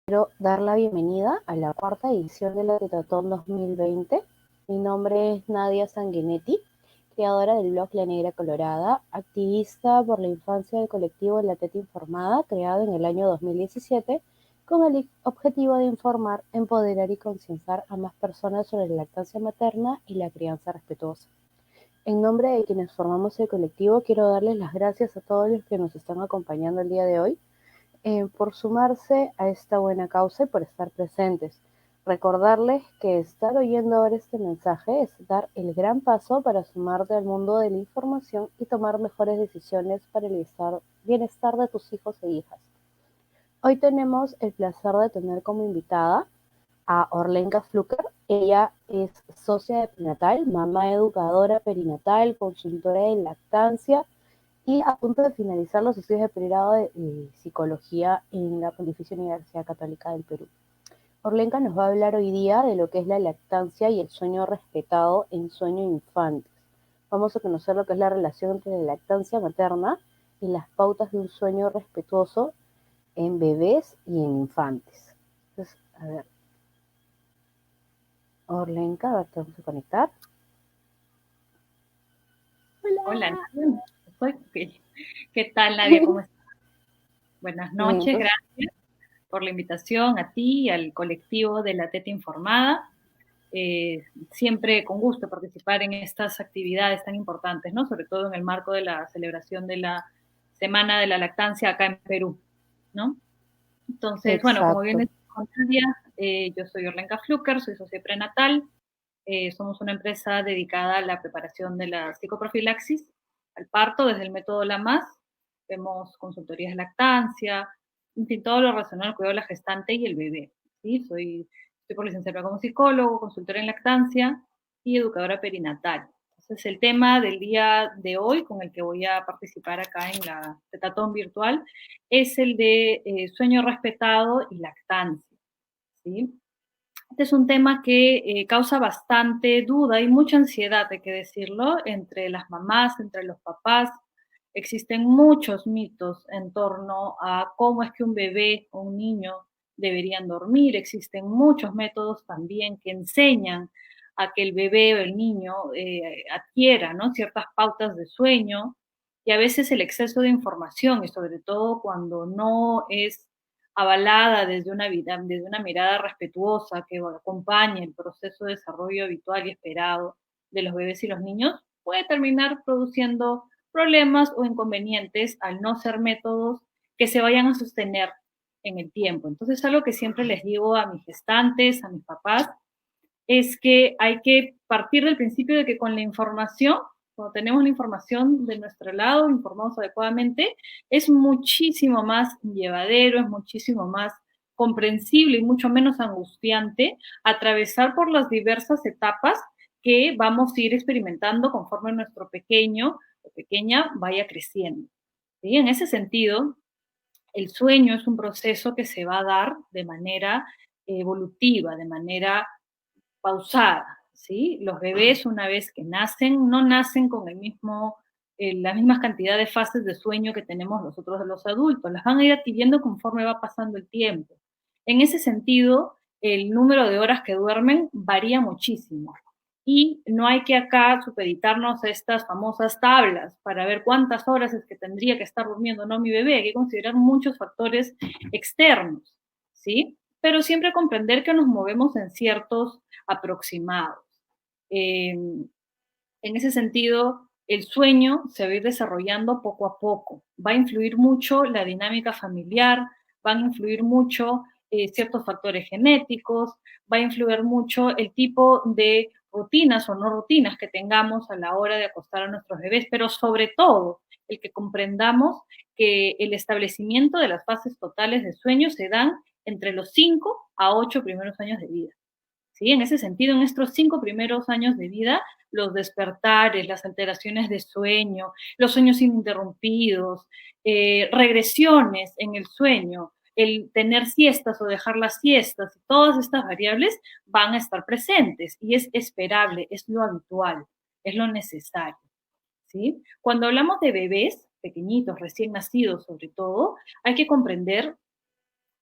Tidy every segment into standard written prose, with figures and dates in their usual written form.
Quiero dar la bienvenida a la cuarta edición de la Tetatón 2020. Mi nombre es Nadia Sanguinetti, creadora del blog La Negra Colorada, activista por la infancia del colectivo La Teta Informada, creado en el año 2017, con el objetivo de informar, empoderar y concienciar a más personas sobre la lactancia materna y la crianza respetuosa. En nombre de quienes formamos el colectivo, quiero darles las gracias a todos los que nos están acompañando el día de hoy por sumarse a esta buena causa y por estar presentes. Recordarles que estar oyendo ahora este mensaje es dar el gran paso para sumarte al mundo de la información y tomar mejores decisiones para el bienestar de tus hijos e hijas. Hoy tenemos el placer de tener como invitada a Orlenka Flucker. Ella es socia de perinatal, mamá educadora perinatal, consultora de lactancia y a punto de finalizar los estudios de pregrado de psicología en la Pontificia Universidad Católica del Perú. Orlenka nos va a hablar hoy día de lo que es la lactancia y el sueño respetado en sueño infantes. Vamos a conocer lo que es la relación entre la lactancia materna y las pautas de un sueño respetuoso en bebés y en infantes. Entonces, a ver, Orlenka, a ver, te vamos a conectar. Hola, Hola. ¿qué tal, Nadia? ¿Cómo estás? Buenas Bien, noches, entonces, gracias por la invitación a ti y al colectivo de la Teta Informada. Siempre con gusto participar en estas actividades tan importantes, ¿no? Sobre todo en el marco de la celebración de la Semana de la Lactancia acá en Perú, ¿no? Entonces, bueno, como bien exacto. decía Nadia, yo soy Orlenka Flucker, soy socia prenatal. Somos una empresa dedicada a la preparación de la psicoprofilaxis al parto desde el método LAMAS. Vemos consultorías de lactancia, en fin, todo lo relacionado al cuidado de la gestante y el bebé. ¿Sí? Estoy por licenciatura como psicólogo, consultora en lactancia y educadora perinatal. Entonces, el tema del día de hoy, con el que voy a participar acá en la tetatón virtual, es el de sueño respetado y lactancia. ¿Sí? Este es un tema que causa bastante duda y mucha ansiedad, hay que decirlo, entre las mamás, entre los papás. Existen muchos mitos en torno a cómo es que un bebé o un niño deberían dormir. Existen muchos métodos también que enseñan a que el bebé o el niño adquiera, ¿no?, ciertas pautas de sueño, y a veces el exceso de información, y sobre todo cuando no es avalada desde una mirada respetuosa que acompañe el proceso de desarrollo habitual y esperado de los bebés y los niños, puede terminar produciendo problemas o inconvenientes al no ser métodos que se vayan a sostener en el tiempo. Entonces, algo que siempre les digo a mis gestantes, a mis papás, es que hay que partir del principio de que con la información, cuando tenemos la información de nuestro lado, informados adecuadamente, es muchísimo más llevadero, es muchísimo más comprensible y mucho menos angustiante atravesar por las diversas etapas que vamos a ir experimentando conforme nuestro pequeño o pequeña vaya creciendo. ¿Sí? En ese sentido, el sueño es un proceso que se va a dar de manera evolutiva, de manera pausada, ¿sí? Los bebés, una vez que nacen, no nacen con la misma cantidad de fases de sueño que tenemos nosotros los adultos, las van a ir adquiriendo conforme va pasando el tiempo. En ese sentido, el número de horas que duermen varía muchísimo. Y no hay que acá supeditarnos a estas famosas tablas para ver cuántas horas es que tendría que estar durmiendo no mi bebé. Hay que considerar muchos factores externos, ¿sí? Pero siempre comprender que nos movemos en ciertos aproximados. En ese sentido, el sueño se va a ir desarrollando poco a poco. Va a influir mucho la dinámica familiar, van a influir mucho ciertos factores genéticos, va a influir mucho el tipo de rutinas o no rutinas que tengamos a la hora de acostar a nuestros bebés, pero sobre todo el que comprendamos que el establecimiento de las fases totales de sueño se dan entre los 5 a 8 primeros años de vida. ¿Sí? En ese sentido, en estos 5 primeros años de vida, los despertares, las alteraciones de sueño, los sueños ininterrumpidos, regresiones en el sueño, el tener siestas o dejar las siestas, todas estas variables van a estar presentes y es esperable, es lo habitual, es lo necesario. ¿Sí? Cuando hablamos de bebés pequeñitos, recién nacidos sobre todo, hay que comprender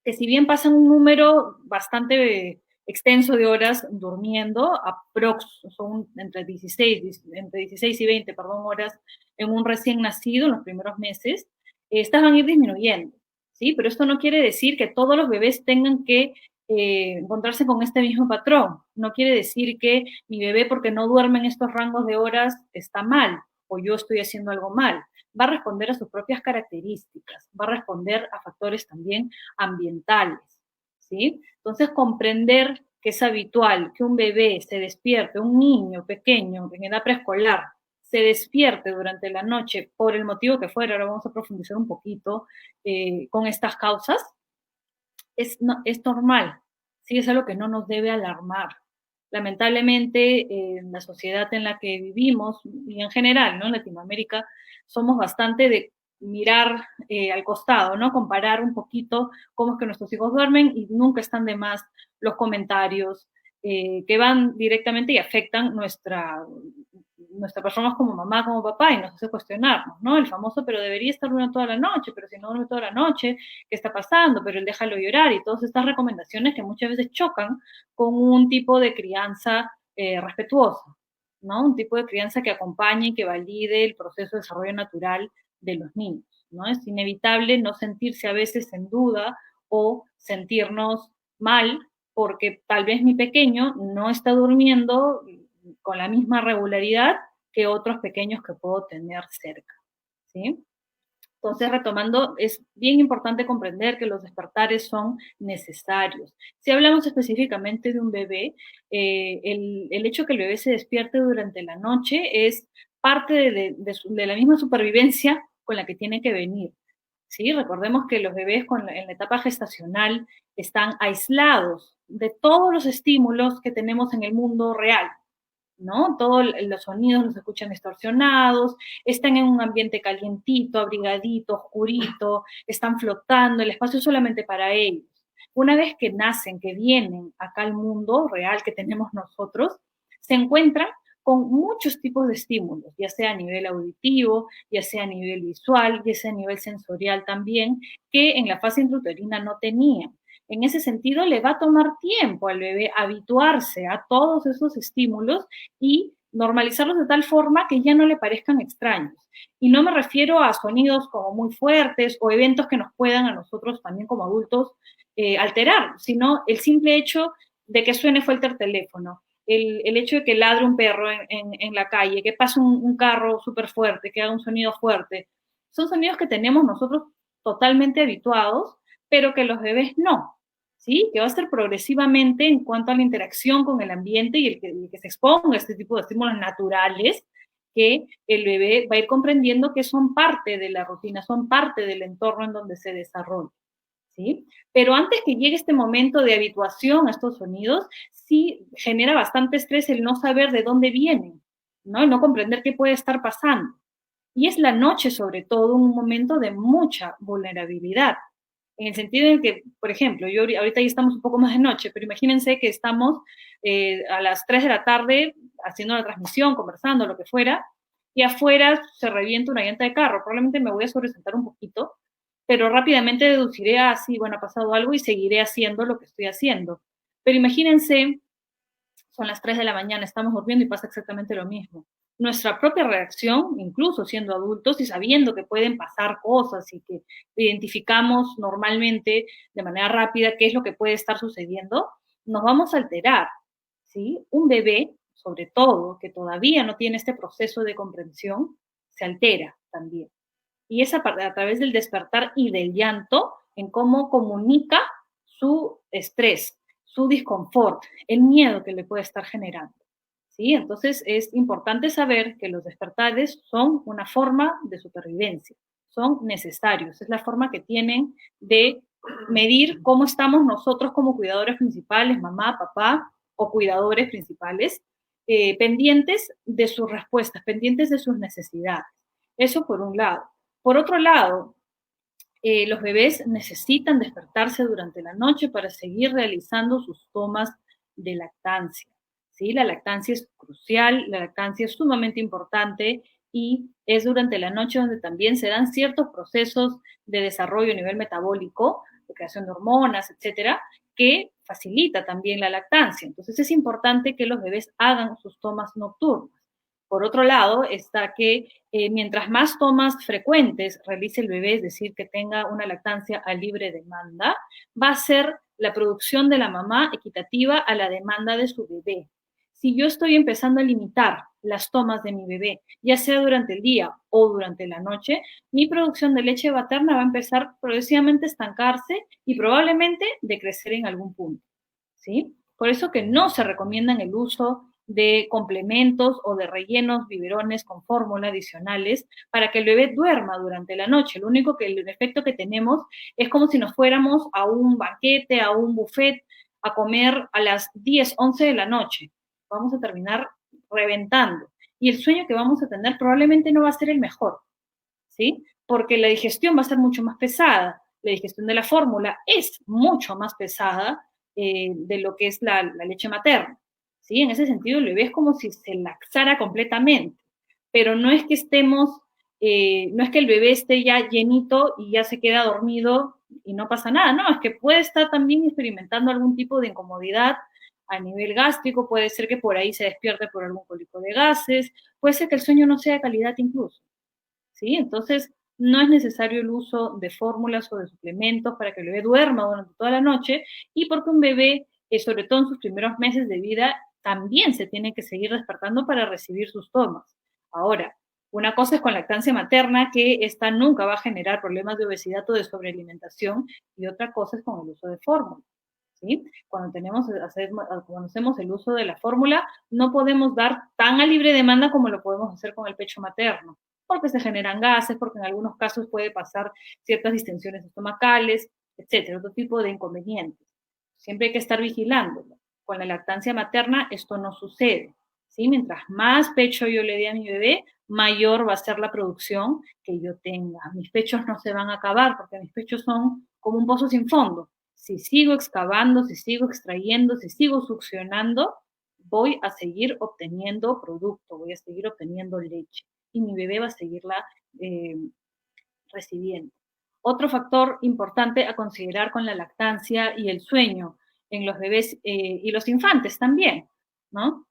que si bien pasan un número bastante extenso de horas durmiendo, son entre 16 y 20, perdón, horas en un recién nacido en los primeros meses, estas van a ir disminuyendo, ¿sí? Pero esto no quiere decir que todos los bebés tengan que encontrarse con este mismo patrón. No quiere decir que mi bebé, porque no duerme en estos rangos de horas, está mal o yo estoy haciendo algo mal. Va a responder a sus propias características, va a responder a factores también ambientales, ¿sí? Entonces, comprender que es habitual que un bebé se despierte, un niño pequeño en edad preescolar, se despierte durante la noche por el motivo que fuera, ahora vamos a profundizar un poquito con estas causas, es normal, ¿sí? Es algo que no nos debe alarmar. Lamentablemente, en la sociedad en la que vivimos, y en general, ¿no? En Latinoamérica, somos bastante de mirar al costado, ¿no? Comparar un poquito cómo es que nuestros hijos duermen y nunca están de más los comentarios que van directamente y afectan nuestra persona como mamá, como papá, y nos hace cuestionarnos, ¿no? El famoso, pero debería estar durmiendo toda la noche, pero si no duerme toda la noche, ¿qué está pasando? Pero él déjalo llorar, y todas estas recomendaciones que muchas veces chocan con un tipo de crianza respetuosa, ¿no? Un tipo de crianza que acompañe y que valide el proceso de desarrollo natural de los niños, ¿no? Es inevitable no sentirse a veces en duda o sentirnos mal porque tal vez mi pequeño no está durmiendo con la misma regularidad que otros pequeños que puedo tener cerca, ¿sí? Entonces, retomando, es bien importante comprender que los despertares son necesarios. Si hablamos específicamente de un bebé, el hecho que el bebé se despierte durante la noche es parte de la misma supervivencia con la que tiene que venir. ¿Sí? Recordemos que los bebés en la etapa gestacional están aislados de todos los estímulos que tenemos en el mundo real. ¿No? Todos los sonidos los escuchan distorsionados, están en un ambiente calientito, abrigadito, oscurito, están flotando, el espacio es solamente para ellos. Una vez que nacen, que vienen acá al mundo real que tenemos nosotros, se encuentran con muchos tipos de estímulos, ya sea a nivel auditivo, ya sea a nivel visual, ya sea a nivel sensorial también, que en la fase intrauterina no tenían. En ese sentido, le va a tomar tiempo al bebé habituarse a todos esos estímulos y normalizarlos de tal forma que ya no le parezcan extraños. Y no me refiero a sonidos como muy fuertes o eventos que nos puedan a nosotros también como adultos alterar, sino el simple hecho de que suene fuerte el teléfono, el hecho de que ladre un perro en la calle, que pase un carro súper fuerte, que haga un sonido fuerte. Son sonidos que tenemos nosotros totalmente habituados, pero que los bebés no. ¿Sí? Que va a ser progresivamente en cuanto a la interacción con el ambiente y el que se exponga a este tipo de estímulos naturales, que el bebé va a ir comprendiendo que son parte de la rutina, son parte del entorno en donde se desarrolla. ¿Sí? Pero antes que llegue este momento de habituación a estos sonidos, sí genera bastante estrés el no saber de dónde vienen, ¿no? El no comprender qué puede estar pasando. Y es la noche, sobre todo, un momento de mucha vulnerabilidad en el sentido en que, por ejemplo, ahorita ya estamos un poco más de noche, pero imagínense que estamos a las 3 de la tarde haciendo la transmisión, conversando, lo que fuera, y afuera se revienta una llanta de carro. Probablemente me voy a sobresaltar un poquito, pero rápidamente deduciré así, bueno, ha pasado algo y seguiré haciendo lo que estoy haciendo. Pero imagínense, son las 3 de la mañana, estamos durmiendo y pasa exactamente lo mismo. Nuestra propia reacción, incluso siendo adultos y sabiendo que pueden pasar cosas y que identificamos normalmente de manera rápida qué es lo que puede estar sucediendo, nos vamos a alterar. ¿Sí? Un bebé, sobre todo, que todavía no tiene este proceso de comprensión, se altera también. Y es a través del despertar y del llanto en cómo comunica su estrés, su disconfort, el miedo que le puede estar generando. ¿Sí? Entonces es importante saber que los despertares son una forma de supervivencia, son necesarios, es la forma que tienen de medir cómo estamos nosotros como cuidadores principales, mamá, papá o cuidadores principales, pendientes de sus respuestas, pendientes de sus necesidades. Eso por un lado. Por otro lado, los bebés necesitan despertarse durante la noche para seguir realizando sus tomas de lactancia. ¿Sí? La lactancia es crucial, la lactancia es sumamente importante y es durante la noche donde también se dan ciertos procesos de desarrollo a nivel metabólico de creación de hormonas, etcétera, que facilita también la lactancia. Entonces es importante que los bebés hagan sus tomas nocturnas. Por otro lado, está que mientras más tomas frecuentes realice el bebé, es decir, que tenga una lactancia a libre demanda, va a ser la producción de la mamá equitativa a la demanda de su bebé. Si yo estoy empezando a limitar las tomas de mi bebé, ya sea durante el día o durante la noche, mi producción de leche materna va a empezar progresivamente a estancarse y probablemente decrecer en algún punto, ¿sí? Por eso que no se recomienda el uso de complementos o de rellenos, biberones con fórmula adicionales para que el bebé duerma durante la noche. Lo único que el efecto que tenemos es como si nos fuéramos a un banquete, a un buffet, a comer a las 10, 11 de la noche. Vamos a terminar reventando. Y el sueño que vamos a tener probablemente no va a ser el mejor, ¿sí? Porque la digestión va a ser mucho más pesada. La digestión de la fórmula es mucho más pesada de lo que es la leche materna, ¿sí? En ese sentido, el bebé es como si se laxara completamente, pero no es que estemos, no es que el bebé esté ya llenito y ya se queda dormido y no pasa nada, no, es que puede estar también experimentando algún tipo de incomodidad a nivel gástrico, puede ser que por ahí se despierte por algún cólico de gases, puede ser que el sueño no sea de calidad incluso, ¿sí? Entonces, no es necesario el uso de fórmulas o de suplementos para que el bebé duerma durante toda la noche y porque un bebé, sobre todo en sus primeros meses de vida, también se tiene que seguir despertando para recibir sus tomas. Ahora, una cosa es con lactancia materna, que esta nunca va a generar problemas de obesidad o de sobrealimentación, y otra cosa es con el uso de fórmulas, ¿sí? Cuando hacemos el uso de la fórmula, no podemos dar tan a libre demanda como lo podemos hacer con el pecho materno, porque se generan gases, porque en algunos casos puede pasar ciertas distensiones estomacales, etcétera, otro tipo de inconvenientes. Siempre hay que estar vigilándolo. Con la lactancia materna esto no sucede, ¿sí? Mientras más pecho yo le dé a mi bebé, mayor va a ser la producción que yo tenga. Mis pechos no se van a acabar porque mis pechos son como un pozo sin fondo. Si sigo excavando, si sigo extrayendo, si sigo succionando, voy a seguir obteniendo producto, voy a seguir obteniendo leche y mi bebé va a seguirla eh, recibiendo. Otro factor importante a considerar con la lactancia y el sueño en los bebés y los infantes también, ¿no?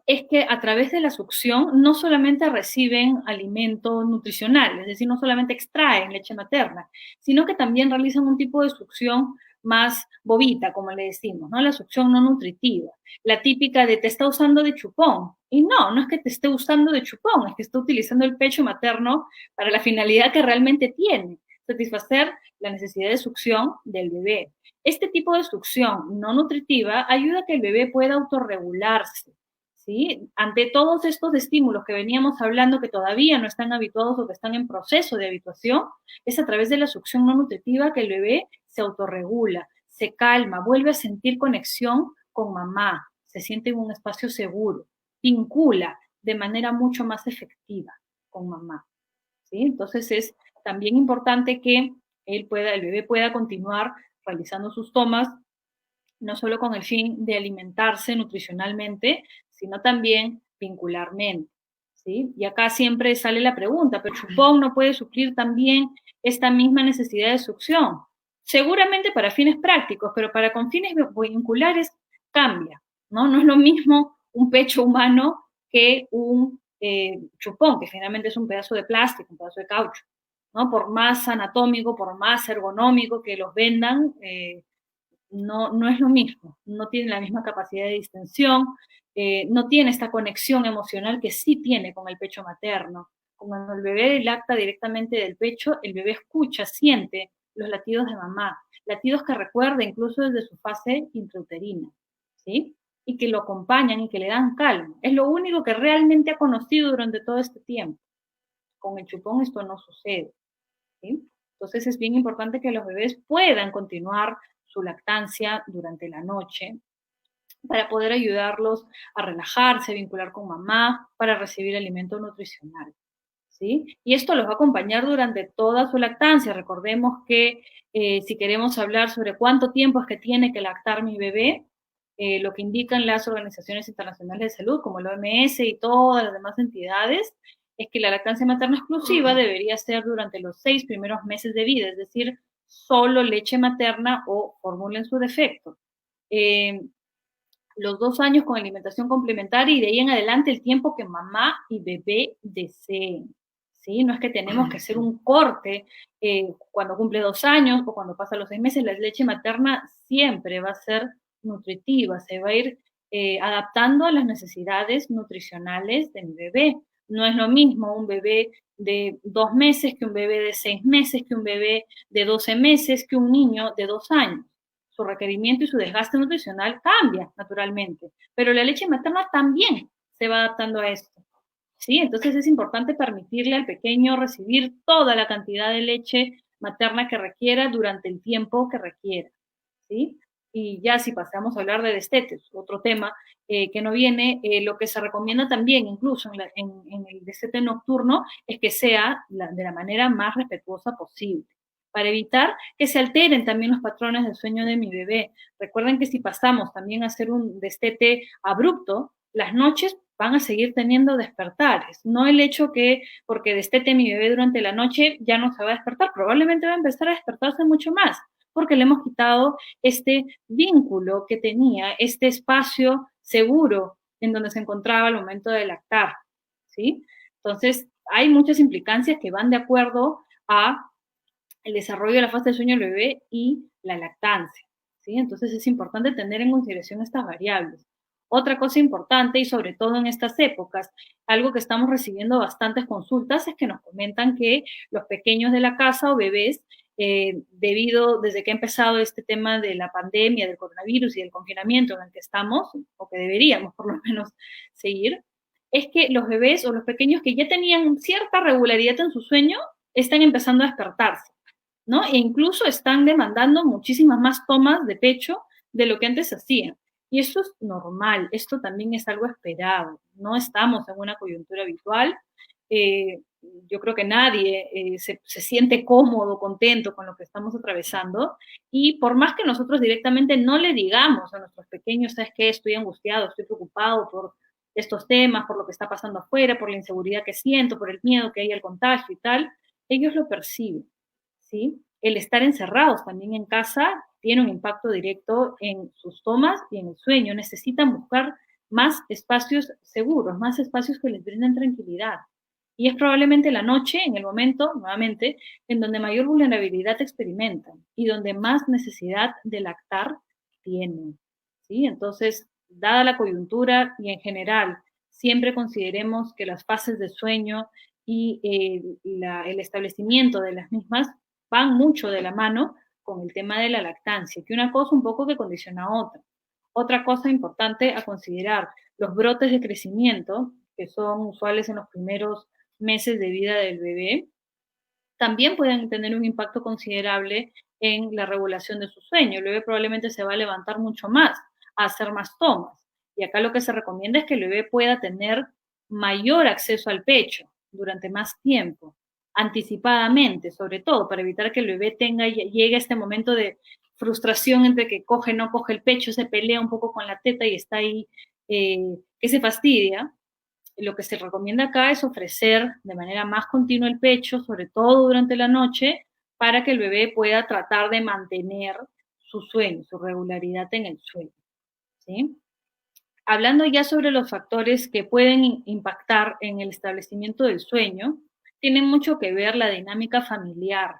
Es que a través de la succión no solamente reciben alimento nutricional, es decir, no solamente extraen leche materna, sino que también realizan un tipo de succión más bobita, como le decimos, ¿no? La succión no nutritiva, la típica de te está usando de chupón. Y no, no es que te esté usando de chupón, es que está utilizando el pecho materno para la finalidad que realmente tiene, satisfacer la necesidad de succión del bebé. Este tipo de succión no nutritiva ayuda a que el bebé pueda autorregularse, ¿sí? Ante todos estos estímulos que veníamos hablando que todavía no están habituados o que están en proceso de habituación, es a través de la succión no nutritiva que el bebé se autorregula, se calma, vuelve a sentir conexión con mamá, se siente en un espacio seguro, vincula de manera mucho más efectiva con mamá, ¿sí? Entonces es también importante que el bebé pueda continuar realizando sus tomas, no solo con el fin de alimentarse nutricionalmente, sino también vincularmente, ¿sí? Y acá siempre sale la pregunta, ¿pero chupón no puede suplir también esta misma necesidad de succión? Seguramente para fines prácticos, pero para con fines vinculares cambia, ¿no? No es lo mismo un pecho humano que un chupón, que finalmente es un pedazo de plástico, un pedazo de caucho, ¿no? Por más anatómico, por más ergonómico que los vendan, no es lo mismo, no tiene la misma capacidad de distensión, no tiene esta conexión emocional que sí tiene con el pecho materno. Cuando el bebé lacta directamente del pecho, el bebé escucha, siente los latidos de mamá, latidos que recuerda incluso desde su fase intrauterina, ¿sí? Y que lo acompañan y que le dan calma. Es lo único que realmente ha conocido durante todo este tiempo. Con el chupón esto no sucede, ¿sí? Entonces es bien importante que los bebés puedan continuar su lactancia durante la noche para poder ayudarlos a relajarse, a vincular con mamá, para recibir alimento nutricional, ¿sí? Y esto los va a acompañar durante toda su lactancia. Recordemos que si queremos hablar sobre cuánto tiempo es que tiene que lactar mi bebé, lo que indican las organizaciones internacionales de salud, como la OMS y todas las demás entidades, es que la lactancia materna exclusiva debería ser durante los 6 primeros meses de vida, es decir, solo leche materna o fórmula en su defecto. Los 2 años con alimentación complementaria y de ahí en adelante el tiempo que mamá y bebé deseen. ¿Sí? No es que tenemos que hacer un corte cuando cumple 2 años o cuando pasa los 6 meses. La leche materna siempre va a ser nutritiva, se va a ir adaptando a las necesidades nutricionales de mi bebé. No es lo mismo un bebé de 2 meses que un bebé de 6 meses, que un bebé de 12 meses, que un niño de 2 años. Su requerimiento y su desgaste nutricional cambia naturalmente, pero la leche materna también se va adaptando a esto. ¿Sí? Entonces es importante permitirle al pequeño recibir toda la cantidad de leche materna que requiera durante el tiempo que requiera. ¿Sí? Y ya si pasamos a hablar de destetes, otro tema que no viene, lo que se recomienda también, incluso en el destete nocturno, es que sea de la manera más respetuosa posible, para evitar que se alteren también los patrones de sueño de mi bebé. Recuerden que si pasamos también a hacer un destete abrupto, las noches van a seguir teniendo despertares. No el hecho que porque destete mi bebé durante la noche ya no se va a despertar, probablemente va a empezar a despertarse mucho más, porque le hemos quitado este vínculo que tenía, este espacio seguro en donde se encontraba al momento de lactar, ¿sí? Entonces, hay muchas implicancias que van de acuerdo a el desarrollo de la fase de sueño del bebé y la lactancia, ¿sí? Entonces, es importante tener en consideración estas variables. Otra cosa importante, y sobre todo en estas épocas, algo que estamos recibiendo bastantes consultas es que nos comentan que los pequeños de la casa o bebés, desde que ha empezado este tema de la pandemia, del coronavirus y del confinamiento en el que estamos, o que deberíamos por lo menos seguir, es que los bebés o los pequeños que ya tenían cierta regularidad en su sueño están empezando a despertarse, ¿no? E incluso están demandando muchísimas más tomas de pecho de lo que antes hacían. Y esto es normal, esto también es algo esperado. No estamos en una coyuntura habitual. Eh, yo creo que nadie se siente cómodo, contento con lo que estamos atravesando. Y por más que nosotros directamente no le digamos a nuestros pequeños, ¿sabes qué? Estoy angustiado, estoy preocupado por estos temas, por lo que está pasando afuera, por la inseguridad que siento, por el miedo que hay al contagio y tal, ellos lo perciben. ¿Sí? El estar encerrados también en casa tiene un impacto directo en sus tomas y en el sueño. Necesitan buscar más espacios seguros, más espacios que les brinden tranquilidad. Y es probablemente la noche, en el momento, nuevamente, en donde mayor vulnerabilidad experimentan y donde más necesidad de lactar tienen. ¿Sí? Entonces, dada la coyuntura y en general, siempre consideremos que las fases de sueño y el establecimiento de las mismas van mucho de la mano con el tema de la lactancia, que una cosa un poco que condiciona a otra. Otra cosa importante a considerar, los brotes de crecimiento, que son usuales en los primeros meses de vida del bebé, también pueden tener un impacto considerable en la regulación de su sueño. El bebé probablemente se va a levantar mucho más, a hacer más tomas. Y acá lo que se recomienda es que el bebé pueda tener mayor acceso al pecho durante más tiempo, anticipadamente, sobre todo, para evitar que el bebé llegue a este momento de frustración entre que coge, no coge el pecho, se pelea un poco con la teta y está ahí, que se fastidia. Lo que se recomienda acá es ofrecer de manera más continua el pecho, sobre todo durante la noche, para que el bebé pueda tratar de mantener su sueño, su regularidad en el sueño, ¿sí? Hablando ya sobre los factores que pueden impactar en el establecimiento del sueño, tiene mucho que ver la dinámica familiar,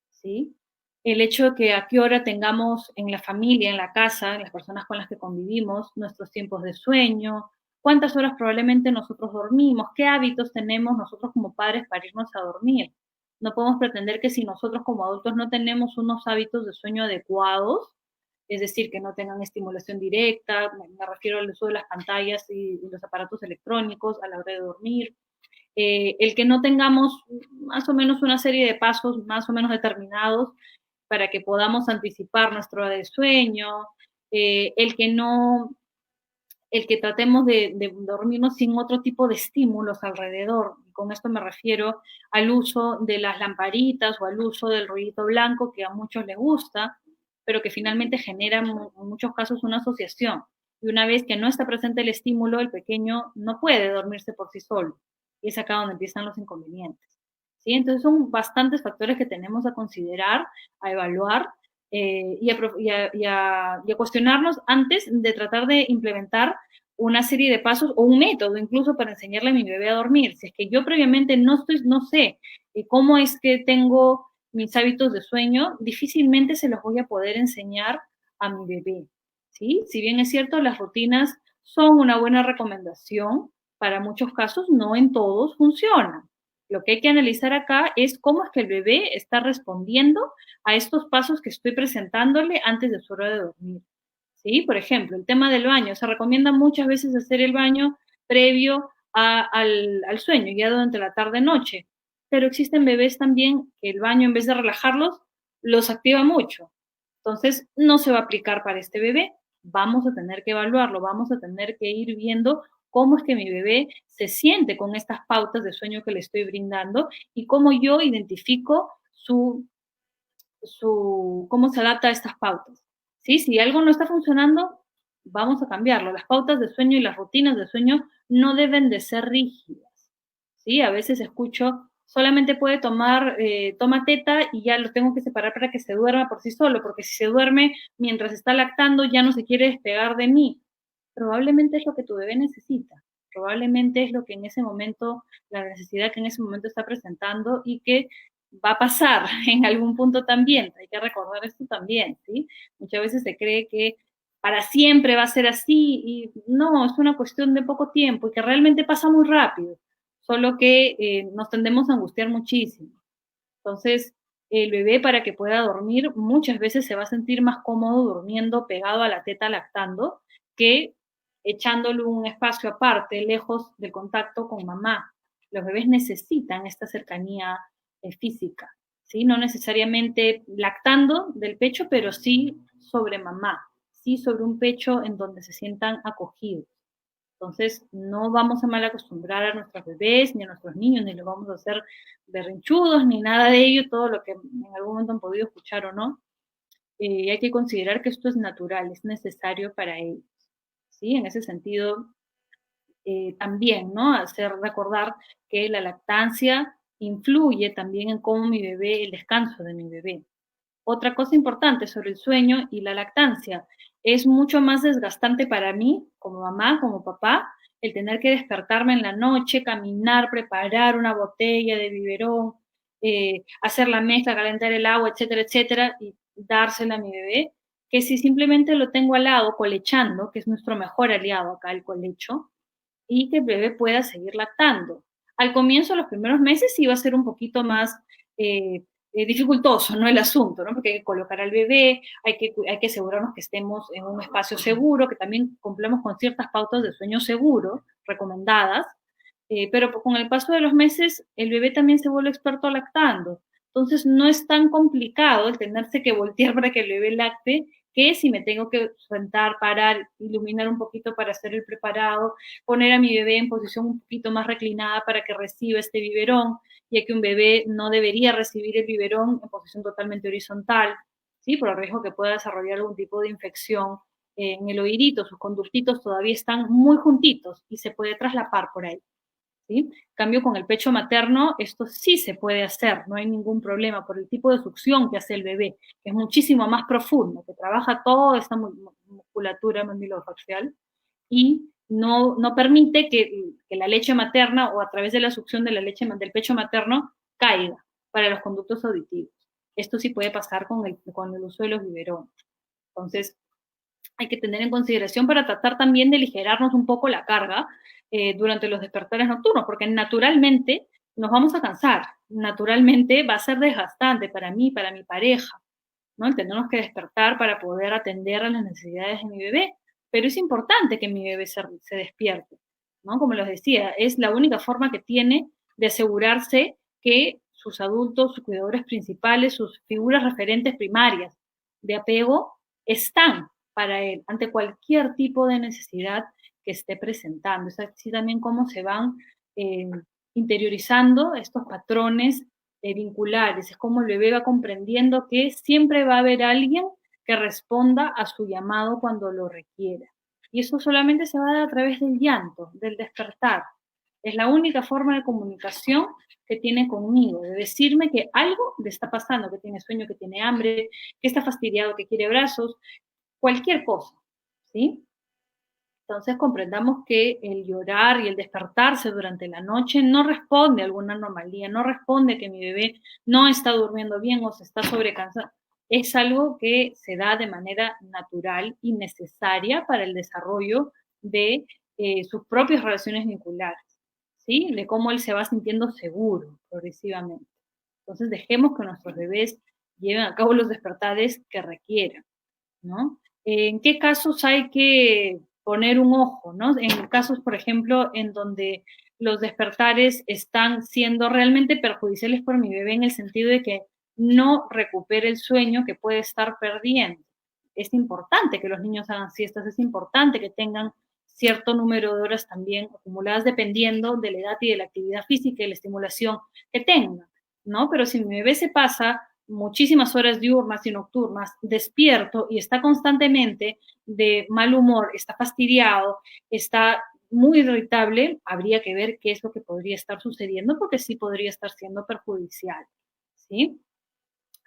¿sí? El hecho de que a qué hora tengamos en la familia, en la casa, en las personas con las que convivimos, nuestros tiempos de sueño, cuántas horas probablemente nosotros dormimos, qué hábitos tenemos nosotros como padres para irnos a dormir. No podemos pretender que si nosotros como adultos no tenemos unos hábitos de sueño adecuados, es decir, que no tengan estimulación directa, me refiero al uso de las pantallas y los aparatos electrónicos a la hora de dormir, el que no tengamos más o menos una serie de pasos más o menos determinados para que podamos anticipar nuestro hora de sueño, el que no, el que tratemos de dormirnos sin otro tipo de estímulos alrededor. Y con esto me refiero al uso de las lamparitas o al uso del ruidito blanco que a muchos les gusta, pero que finalmente genera en muchos casos una asociación. Y una vez que no está presente el estímulo, el pequeño no puede dormirse por sí solo. Y es acá donde empiezan los inconvenientes. ¿sí? Entonces son bastantes factores que tenemos a considerar, a evaluar y a cuestionarnos antes de tratar de implementar una serie de pasos o un método incluso para enseñarle a mi bebé a dormir. Si es que yo previamente no sé cómo es que tengo mis hábitos de sueño, difícilmente se los voy a poder enseñar a mi bebé, ¿sí? Si bien es cierto, las rutinas son una buena recomendación, para muchos casos, no en todos funcionan. Lo que hay que analizar acá es cómo es que el bebé está respondiendo a estos pasos que estoy presentándole antes de su hora de dormir. ¿Sí? Por ejemplo, el tema del baño. Se recomienda muchas veces hacer el baño previo al sueño, ya durante la tarde-noche. Pero existen bebés también que el baño, en vez de relajarlos, los activa mucho. Entonces, no se va a aplicar para este bebé. Vamos a tener que evaluarlo, vamos a tener que ir viendo cómo es que mi bebé se siente con estas pautas de sueño que le estoy brindando y cómo yo identifico cómo se adapta a estas pautas. ¿Sí? Si algo no está funcionando, vamos a cambiarlo. Las pautas de sueño y las rutinas de sueño no deben de ser rígidas. ¿Sí? A veces escucho, solamente puede toma teta y ya lo tengo que separar para que se duerma por sí solo, porque si se duerme mientras está lactando ya no se quiere despegar de mí. Probablemente es lo que tu bebé necesita. Probablemente es lo que en ese momento, la necesidad que en ese momento está presentando y que va a pasar en algún punto también. Hay que recordar esto también, ¿sí? Muchas veces se cree que para siempre va a ser así y no, es una cuestión de poco tiempo y que realmente pasa muy rápido, solo que nos tendemos a angustiar muchísimo. Entonces, el bebé para que pueda dormir muchas veces se va a sentir más cómodo durmiendo pegado a la teta lactando que echándole un espacio aparte, lejos del contacto con mamá. Los bebés necesitan esta cercanía física, ¿sí? No necesariamente lactando del pecho, pero sí sobre mamá, sí sobre un pecho en donde se sientan acogidos. Entonces, no vamos a mal acostumbrar a nuestros bebés, ni a nuestros niños, ni los vamos a hacer berrinchudos, ni nada de ello, todo lo que en algún momento han podido escuchar o no. Hay que considerar que esto es natural, es necesario para ellos. ¿Sí? En ese sentido, también, ¿no? Hacer recordar que la lactancia influye también en cómo mi bebé, el descanso de mi bebé. Otra cosa importante sobre el sueño y la lactancia, es mucho más desgastante para mí, como mamá, como papá, el tener que despertarme en la noche, caminar, preparar una botella de biberón, hacer la mezcla, calentar el agua, etcétera, etcétera, y dársela a mi bebé, que si simplemente lo tengo al lado colechando, que es nuestro mejor aliado acá, el colecho, y que el bebé pueda seguir lactando. Al comienzo, los primeros meses, sí va a ser un poquito más dificultoso, ¿no? El asunto, ¿no? Porque hay que colocar al bebé, hay que asegurarnos que estemos en un espacio seguro, que también cumplamos con ciertas pautas de sueño seguro recomendadas, pero con el paso de los meses, el bebé también se vuelve experto lactando. Entonces, no es tan complicado el tenerse que voltear para que el bebé lacte, que si me tengo que sentar, parar, iluminar un poquito para hacer el preparado, poner a mi bebé en posición un poquito más reclinada para que reciba este biberón, ya que un bebé no debería recibir el biberón en posición totalmente horizontal, ¿sí? Por el riesgo que pueda desarrollar algún tipo de infección en el oídito, sus conductitos todavía están muy juntitos y se puede traslapar por ahí. ¿Sí? En cambio, con el pecho materno, esto sí se puede hacer, no hay ningún problema por el tipo de succión que hace el bebé, que es muchísimo más profundo, que trabaja toda esta musculatura mandilofacial y no permite que la leche materna o a través de la succión de la leche del pecho materno caiga para los conductos auditivos. Esto sí puede pasar con el uso de los biberones. Entonces, hay que tener en consideración para tratar también de aligerarnos un poco la carga durante los despertares nocturnos, porque naturalmente nos vamos a cansar, naturalmente va a ser desgastante para mí, para mi pareja, ¿no? El tenernos que despertar para poder atender a las necesidades de mi bebé, pero es importante que mi bebé se despierte, ¿no? Como les decía, es la única forma que tiene de asegurarse que sus adultos, sus cuidadores principales, sus figuras referentes primarias de apego están para él ante cualquier tipo de necesidad que esté presentando. Es así también cómo se van eh, interiorizando estos patrones vinculares. Es como el bebé va comprendiendo que siempre va a haber alguien que responda a su llamado cuando lo requiera. Y eso solamente se va a dar a través del llanto, del despertar. Es la única forma de comunicación que tiene conmigo, de decirme que algo le está pasando, que tiene sueño, que tiene hambre, que está fastidiado, que quiere brazos, cualquier cosa, ¿sí? Entonces comprendamos que el llorar y el despertarse durante la noche no responde a alguna anomalía, no responde a que mi bebé no está durmiendo bien o se está sobrecansando. Es algo que se da de manera natural y necesaria para el desarrollo de sus propias relaciones vinculares, ¿sí? De cómo él se va sintiendo seguro progresivamente. Entonces dejemos que nuestros bebés lleven a cabo los despertares que requieran, ¿no? ¿En qué casos hay que poner un ojo, ¿no? En casos, por ejemplo, en donde los despertares están siendo realmente perjudiciales para mi bebé en el sentido de que no recupere el sueño que puede estar perdiendo. Es importante que los niños hagan siestas, es importante que tengan cierto número de horas también acumuladas dependiendo de la edad y de la actividad física y la estimulación que tengan, ¿no? Pero si mi bebé se pasa muchísimas horas diurnas y nocturnas, despierto y está constantemente de mal humor, está fastidiado, está muy irritable, habría que ver qué es lo que podría estar sucediendo, porque sí podría estar siendo perjudicial, ¿sí?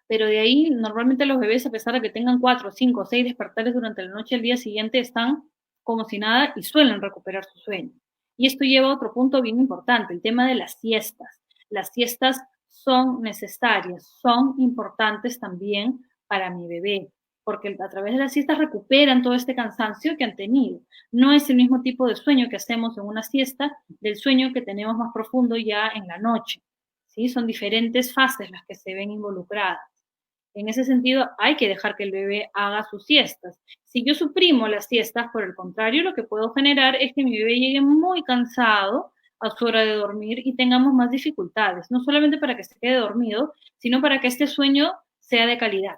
Pero de ahí, normalmente los bebés, a pesar de que tengan 4, 5, 6 despertares durante la noche, el día siguiente están como si nada y suelen recuperar su sueño. Y esto lleva a otro punto bien importante, el tema de las siestas. Las siestas son necesarias, son importantes también para mi bebé, porque a través de las siestas recuperan todo este cansancio que han tenido. No es el mismo tipo de sueño que hacemos en una siesta del sueño que tenemos más profundo ya en la noche, ¿sí? Son diferentes fases las que se ven involucradas. En ese sentido, hay que dejar que el bebé haga sus siestas. Si yo suprimo las siestas, por el contrario, lo que puedo generar es que mi bebé llegue muy cansado a su hora de dormir y tengamos más dificultades, no solamente para que se quede dormido, sino para que este sueño sea de calidad,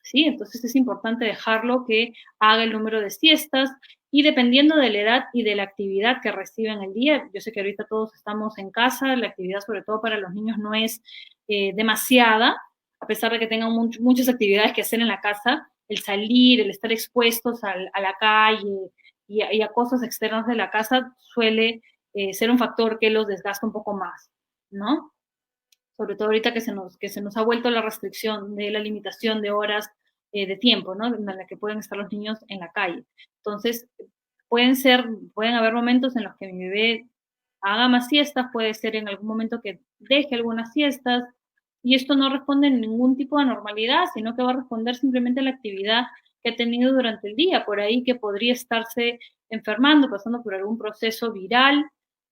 ¿sí? Entonces es importante dejarlo que haga el número de siestas y dependiendo de la edad y de la actividad que reciba en el día, yo sé que ahorita todos estamos en casa, la actividad sobre todo para los niños no es demasiada, a pesar de que tengan muchas actividades que hacer en la casa, el salir, el estar expuestos a la calle y a cosas externas de la casa suele ser un factor que los desgasta un poco más, ¿no? Sobre todo ahorita que se nos ha vuelto la restricción de la limitación de horas de tiempo, ¿no? En la que pueden estar los niños en la calle. Entonces, pueden haber momentos en los que mi bebé haga más siestas, puede ser en algún momento que deje algunas siestas, y esto no responde a ningún tipo de normalidad, sino que va a responder simplemente a la actividad que ha tenido durante el día, por ahí que podría estarse enfermando, pasando por algún proceso viral,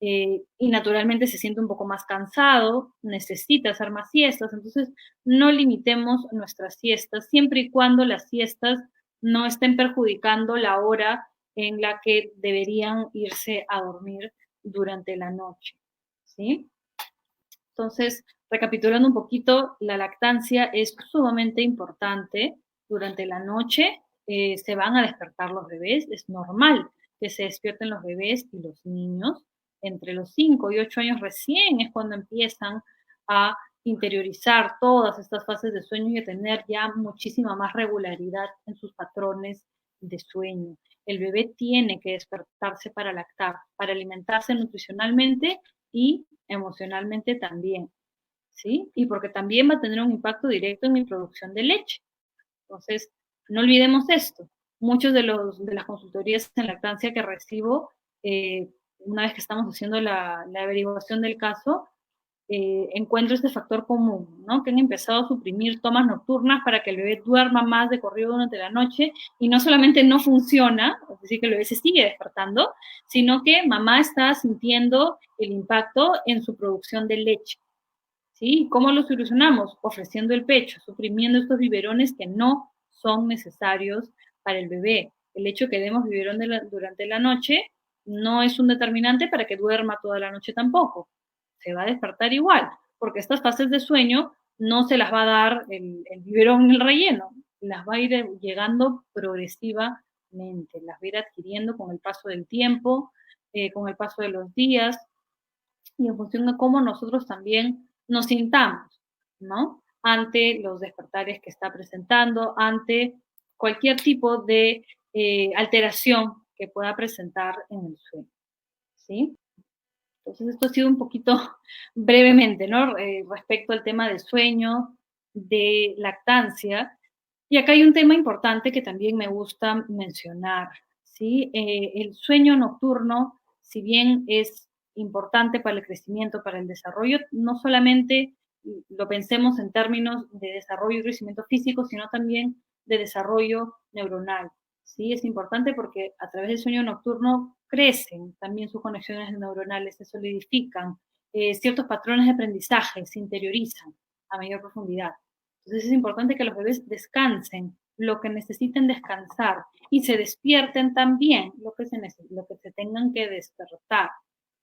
y naturalmente se siente un poco más cansado, necesita hacer más siestas, entonces no limitemos nuestras siestas, siempre y cuando las siestas no estén perjudicando la hora en la que deberían irse a dormir durante la noche, ¿sí? Entonces, recapitulando un poquito, la lactancia es sumamente importante. Durante la noche se van a despertar los bebés, es normal que se despierten los bebés y los niños. Entre los 5 y 8 años recién es cuando empiezan a interiorizar todas estas fases de sueño y a tener ya muchísima más regularidad en sus patrones de sueño. El bebé tiene que despertarse para lactar, para alimentarse nutricionalmente y emocionalmente también, ¿sí? Y porque también va a tener un impacto directo en mi producción de leche. Entonces, no olvidemos esto. Muchos de las consultorías en lactancia que recibo, una vez que estamos haciendo la averiguación del caso, encuentro este factor común, ¿no? Que han empezado a suprimir tomas nocturnas para que el bebé duerma más de corrido durante la noche y no solamente no funciona, es decir, que el bebé se sigue despertando, sino que mamá está sintiendo el impacto en su producción de leche, ¿sí? ¿Cómo lo solucionamos? Ofreciendo el pecho, suprimiendo estos biberones que no son necesarios para el bebé. El hecho que demos biberón durante la noche no es un determinante para que duerma toda la noche tampoco. Se va a despertar igual, porque estas fases de sueño no se las va a dar el biberón en el relleno, las va a ir llegando progresivamente, las va a ir adquiriendo con el paso del tiempo, con el paso de los días y en función de cómo nosotros también nos sintamos, ¿no? Ante los despertares que está presentando, ante cualquier tipo de alteración que pueda presentar en el sueño, ¿sí? Entonces, esto ha sido un poquito brevemente, ¿no? Respecto al tema del sueño, de lactancia. Y acá hay un tema importante que también me gusta mencionar, ¿sí? El sueño nocturno, si bien es importante para el crecimiento, para el desarrollo, no solamente lo pensemos en términos de desarrollo y crecimiento físico, sino también de desarrollo neuronal. Sí, es importante porque a través del sueño nocturno crecen también sus conexiones neuronales, se solidifican, ciertos patrones de aprendizaje se interiorizan a mayor profundidad. Entonces es importante que los bebés descansen lo que necesiten descansar y se despierten también lo que se tengan que despertar.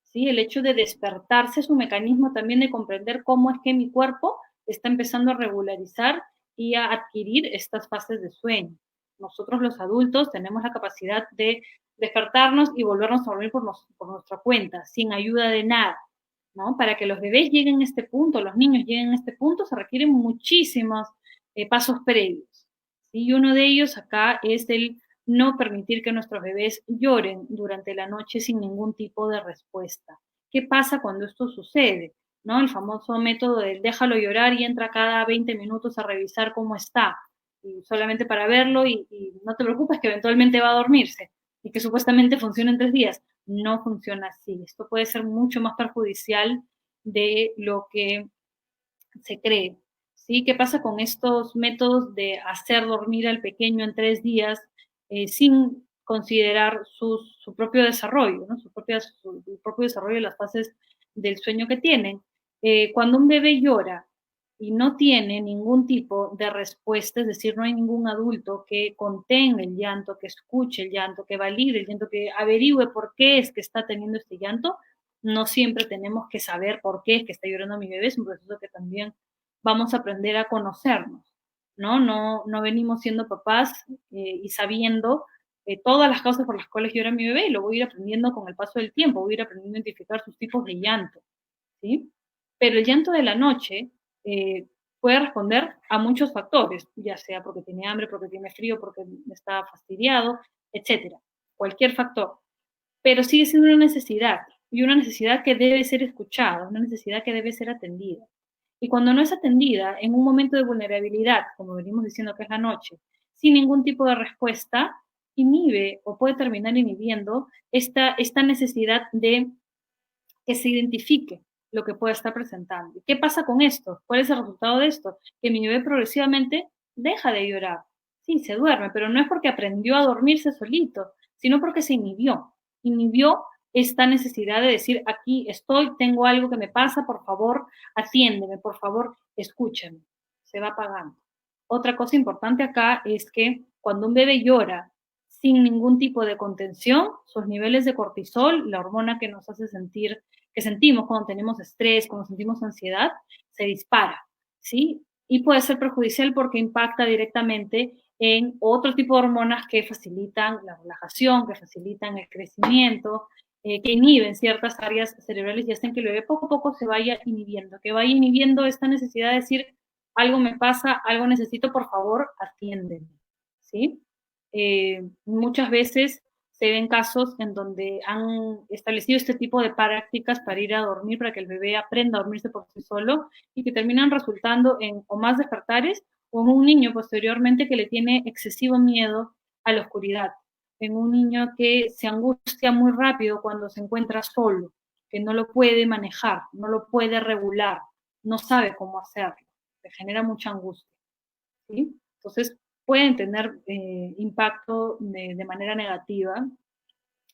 ¿Sí? El hecho de despertarse es un mecanismo también de comprender cómo es que mi cuerpo está empezando a regularizar y a adquirir estas fases de sueño. Nosotros los adultos tenemos la capacidad de despertarnos y volvernos a dormir por nuestra cuenta, sin ayuda de nada. ¿No? Para que los bebés lleguen a este punto, los niños lleguen a este punto, se requieren muchísimos pasos previos. ¿Sí? Y uno de ellos acá es el no permitir que nuestros bebés lloren durante la noche sin ningún tipo de respuesta. ¿Qué pasa cuando esto sucede? ¿No? El famoso método del déjalo llorar y entra cada 20 minutos a revisar cómo está, y solamente para verlo y no te preocupes que eventualmente va a dormirse y que supuestamente funciona en 3 días. No funciona así. Esto puede ser mucho más perjudicial de lo que se cree. ¿Sí? ¿Qué pasa con estos métodos de hacer dormir al pequeño en 3 días sin considerar su propio desarrollo, ¿no? su propio desarrollo de las fases del sueño que tienen? Cuando un bebé llora y no tiene ningún tipo de respuesta, es decir, no hay ningún adulto que contenga el llanto, que escuche el llanto, que valide el llanto, que averigüe por qué es que está teniendo este llanto, no siempre tenemos que saber por qué es que está llorando mi bebé, es un proceso que también vamos a aprender a conocernos, ¿no? No venimos siendo papás y sabiendo todas las causas por las cuales llora mi bebé, y lo voy a ir aprendiendo con el paso del tiempo, voy a ir aprendiendo a identificar sus tipos de llanto, ¿sí? Pero el llanto de la noche eh, puede responder a muchos factores, ya sea porque tiene hambre, porque tiene frío, porque está fastidiado, etcétera, cualquier factor, pero sigue siendo una necesidad, y una necesidad que debe ser escuchada, una necesidad que debe ser atendida. Y cuando no es atendida, en un momento de vulnerabilidad, como venimos diciendo que es la noche, sin ningún tipo de respuesta, inhibe o puede terminar inhibiendo esta necesidad de que se identifique lo que pueda estar presentando. ¿Qué pasa con esto? ¿Cuál es el resultado de esto? Que mi bebé progresivamente deja de llorar. Sí, se duerme, pero no es porque aprendió a dormirse solito, sino porque se inhibió. Inhibió esta necesidad de decir, aquí estoy, tengo algo que me pasa, por favor, atiéndeme, por favor, escúchame. Se va apagando. Otra cosa importante acá es que cuando un bebé llora sin ningún tipo de contención, sus niveles de cortisol, la hormona que nos hace sentir, que sentimos cuando tenemos estrés, cuando sentimos ansiedad, se dispara, ¿sí? Y puede ser perjudicial porque impacta directamente en otro tipo de hormonas que facilitan la relajación, que facilitan el crecimiento, que inhiben ciertas áreas cerebrales y hacen que el bebé poco a poco se vaya inhibiendo, que vaya inhibiendo esta necesidad de decir, algo me pasa, algo necesito, por favor, atiéndeme, ¿sí? Muchas veces se ven casos en donde han establecido este tipo de prácticas para ir a dormir, para que el bebé aprenda a dormirse por sí solo, y que terminan resultando en o más despertares o en un niño posteriormente que le tiene excesivo miedo a la oscuridad, en un niño que se angustia muy rápido cuando se encuentra solo, que no lo puede manejar, no lo puede regular, no sabe cómo hacerlo, le genera mucha angustia, ¿sí? Entonces, pueden tener impacto de manera negativa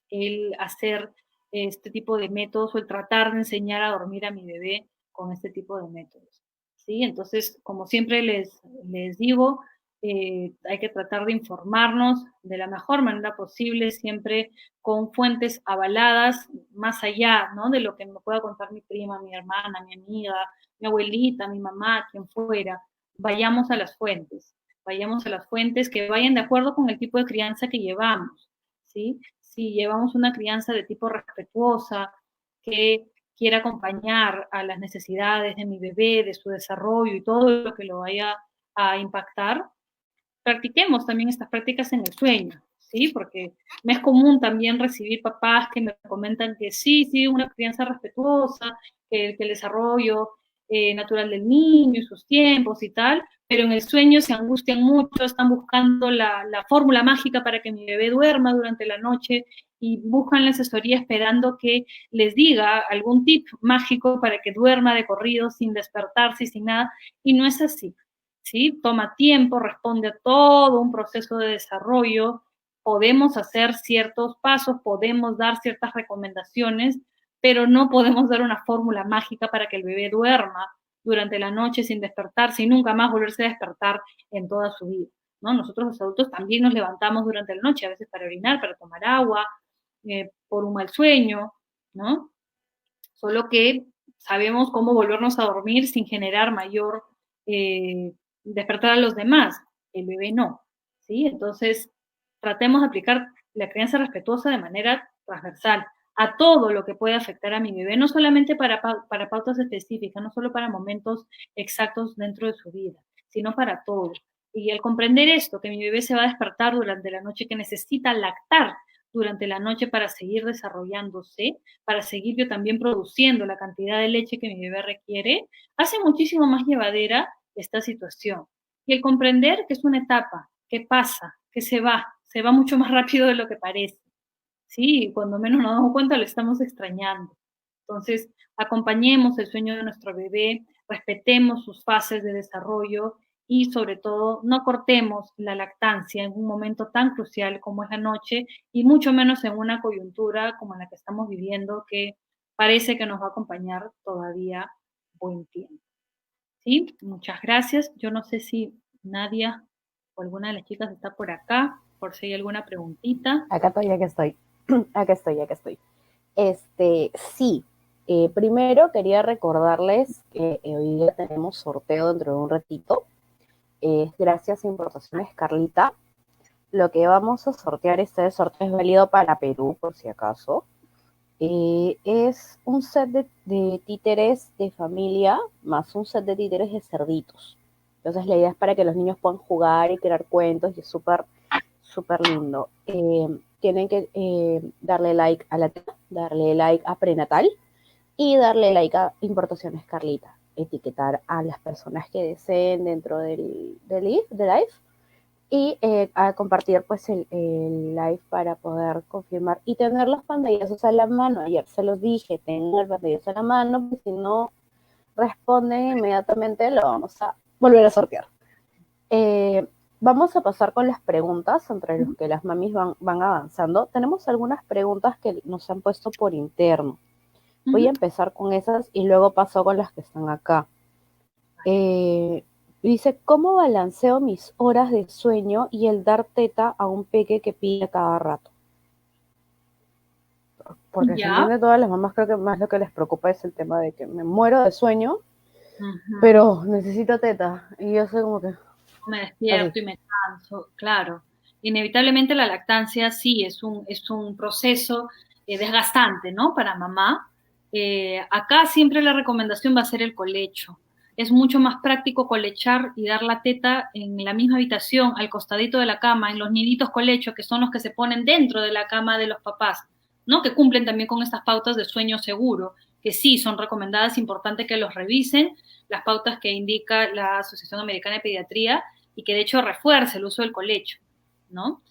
el hacer este tipo de métodos o el tratar de enseñar a dormir a mi bebé con este tipo de métodos. ¿Sí? Entonces, como siempre les digo, hay que tratar de informarnos de la mejor manera posible, siempre con fuentes avaladas, más allá, ¿no? De lo que me pueda contar mi prima, mi hermana, mi amiga, mi abuelita, mi mamá, quien fuera. Vayamos a las fuentes que vayan de acuerdo con el tipo de crianza que llevamos, ¿sí? Si llevamos una crianza de tipo respetuosa, que quiera acompañar a las necesidades de mi bebé, de su desarrollo y todo lo que lo vaya a impactar, practiquemos también estas prácticas en el sueño, ¿sí? Porque me es común también recibir papás que me comentan que sí, una crianza respetuosa, que el desarrollo natural del niño y sus tiempos y tal, pero en el sueño se angustian mucho, están buscando la fórmula mágica para que mi bebé duerma durante la noche y buscan la asesoría esperando que les diga algún tip mágico para que duerma de corrido sin despertarse y sin nada, y no es así, ¿sí? Toma tiempo, responde a todo un proceso de desarrollo, podemos hacer ciertos pasos, podemos dar ciertas recomendaciones, pero no podemos dar una fórmula mágica para que el bebé duerma durante la noche sin despertarse y nunca más volverse a despertar en toda su vida, ¿no? Nosotros los adultos también nos levantamos durante la noche, a veces para orinar, para tomar agua, por un mal sueño, ¿no? Solo que sabemos cómo volvernos a dormir sin generar mayor despertar a los demás. El bebé no, ¿sí? Entonces, tratemos de aplicar la crianza respetuosa de manera transversal a todo lo que puede afectar a mi bebé, no solamente para pautas específicas, no solo para momentos exactos dentro de su vida, sino para todo. Y al comprender esto, que mi bebé se va a despertar durante la noche, que necesita lactar durante la noche para seguir desarrollándose, para seguir yo también produciendo la cantidad de leche que mi bebé requiere, hace muchísimo más llevadera esta situación. Y el comprender que es una etapa, que pasa, que se va mucho más rápido de lo que parece. Sí, cuando menos nos damos cuenta lo estamos extrañando. Entonces, acompañemos el sueño de nuestro bebé, respetemos sus fases de desarrollo y sobre todo no cortemos la lactancia en un momento tan crucial como es la noche y mucho menos en una coyuntura como la que estamos viviendo que parece que nos va a acompañar todavía buen tiempo. ¿Sí? Muchas gracias. Yo no sé si Nadia o alguna de las chicas está por acá, por si hay alguna preguntita. Acá estoy, acá estoy. Acá estoy, acá estoy. Sí. Primero quería recordarles que hoy día tenemos sorteo dentro de un ratito. Gracias a Importaciones Carlita. Lo que vamos a sortear, este sorteo es válido para Perú, por si acaso. Es un set de títeres de familia más un set de títeres de cerditos. Entonces la idea es para que los niños puedan jugar y crear cuentos y es súper, súper lindo. Tienen que darle like a la tela, darle like a Prenatal y darle like a Importaciones Carlita. Etiquetar a las personas que deseen dentro del live y a compartir pues el live para poder confirmar y tener los pantallazos a la mano. Ayer se los dije, tengan el pantallazo a la mano, porque si no responden inmediatamente lo vamos a volver a sortear. Vamos a pasar con las preguntas entre los que las mamis van avanzando. Tenemos algunas preguntas que nos han puesto por interno. Voy a empezar con esas y luego paso con las que están acá. Dice, ¿cómo balanceo mis horas de sueño y el dar teta a un peque que pide cada rato? Porque se entiende, todas las mamás creo que más lo que les preocupa es el tema de que me muero de sueño, pero necesito teta. Y yo soy como que... Me despierto y me canso, claro. Inevitablemente la lactancia sí es un proceso desgastante, ¿no? Para mamá. Acá siempre la recomendación va a ser el colecho. Es mucho más práctico colechar y dar la teta en la misma habitación, al costadito de la cama, en los niditos colecho, que son los que se ponen dentro de la cama de los papás, ¿no? Que cumplen también con estas pautas de sueño seguro, que sí son recomendadas, importante que los revisen, las pautas que indica la Asociación Americana de Pediatría y que de hecho refuerce el uso del colecho, ¿no?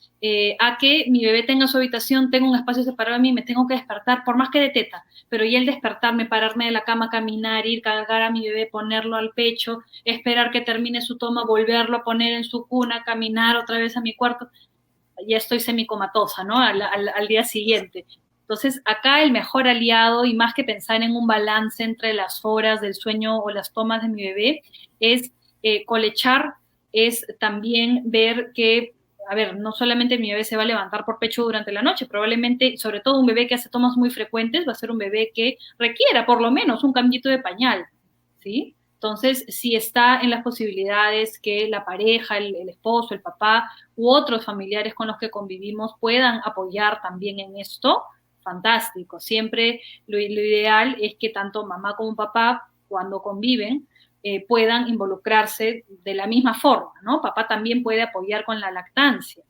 A que mi bebé tenga su habitación, tenga un espacio separado de mí, me tengo que despertar, por más que de teta, pero ya el despertarme, pararme de la cama, caminar, ir, cargar a mi bebé, ponerlo al pecho, esperar que termine su toma, volverlo a poner en su cuna, caminar otra vez a mi cuarto, ya estoy semicomatosa, ¿no? Al día siguiente. Entonces, acá el mejor aliado, y más que pensar en un balance entre las horas del sueño o las tomas de mi bebé, es colechar, es también ver que, a ver, no solamente mi bebé se va a levantar por pecho durante la noche, probablemente, sobre todo un bebé que hace tomas muy frecuentes, va a ser un bebé que requiera por lo menos un cambiito de pañal, ¿sí? Entonces, si está en las posibilidades que la pareja, el esposo, el papá u otros familiares con los que convivimos puedan apoyar también en esto, fantástico. Siempre lo ideal es que tanto mamá como papá, cuando conviven, puedan involucrarse de la misma forma, ¿no? Papá también puede apoyar con la lactancia,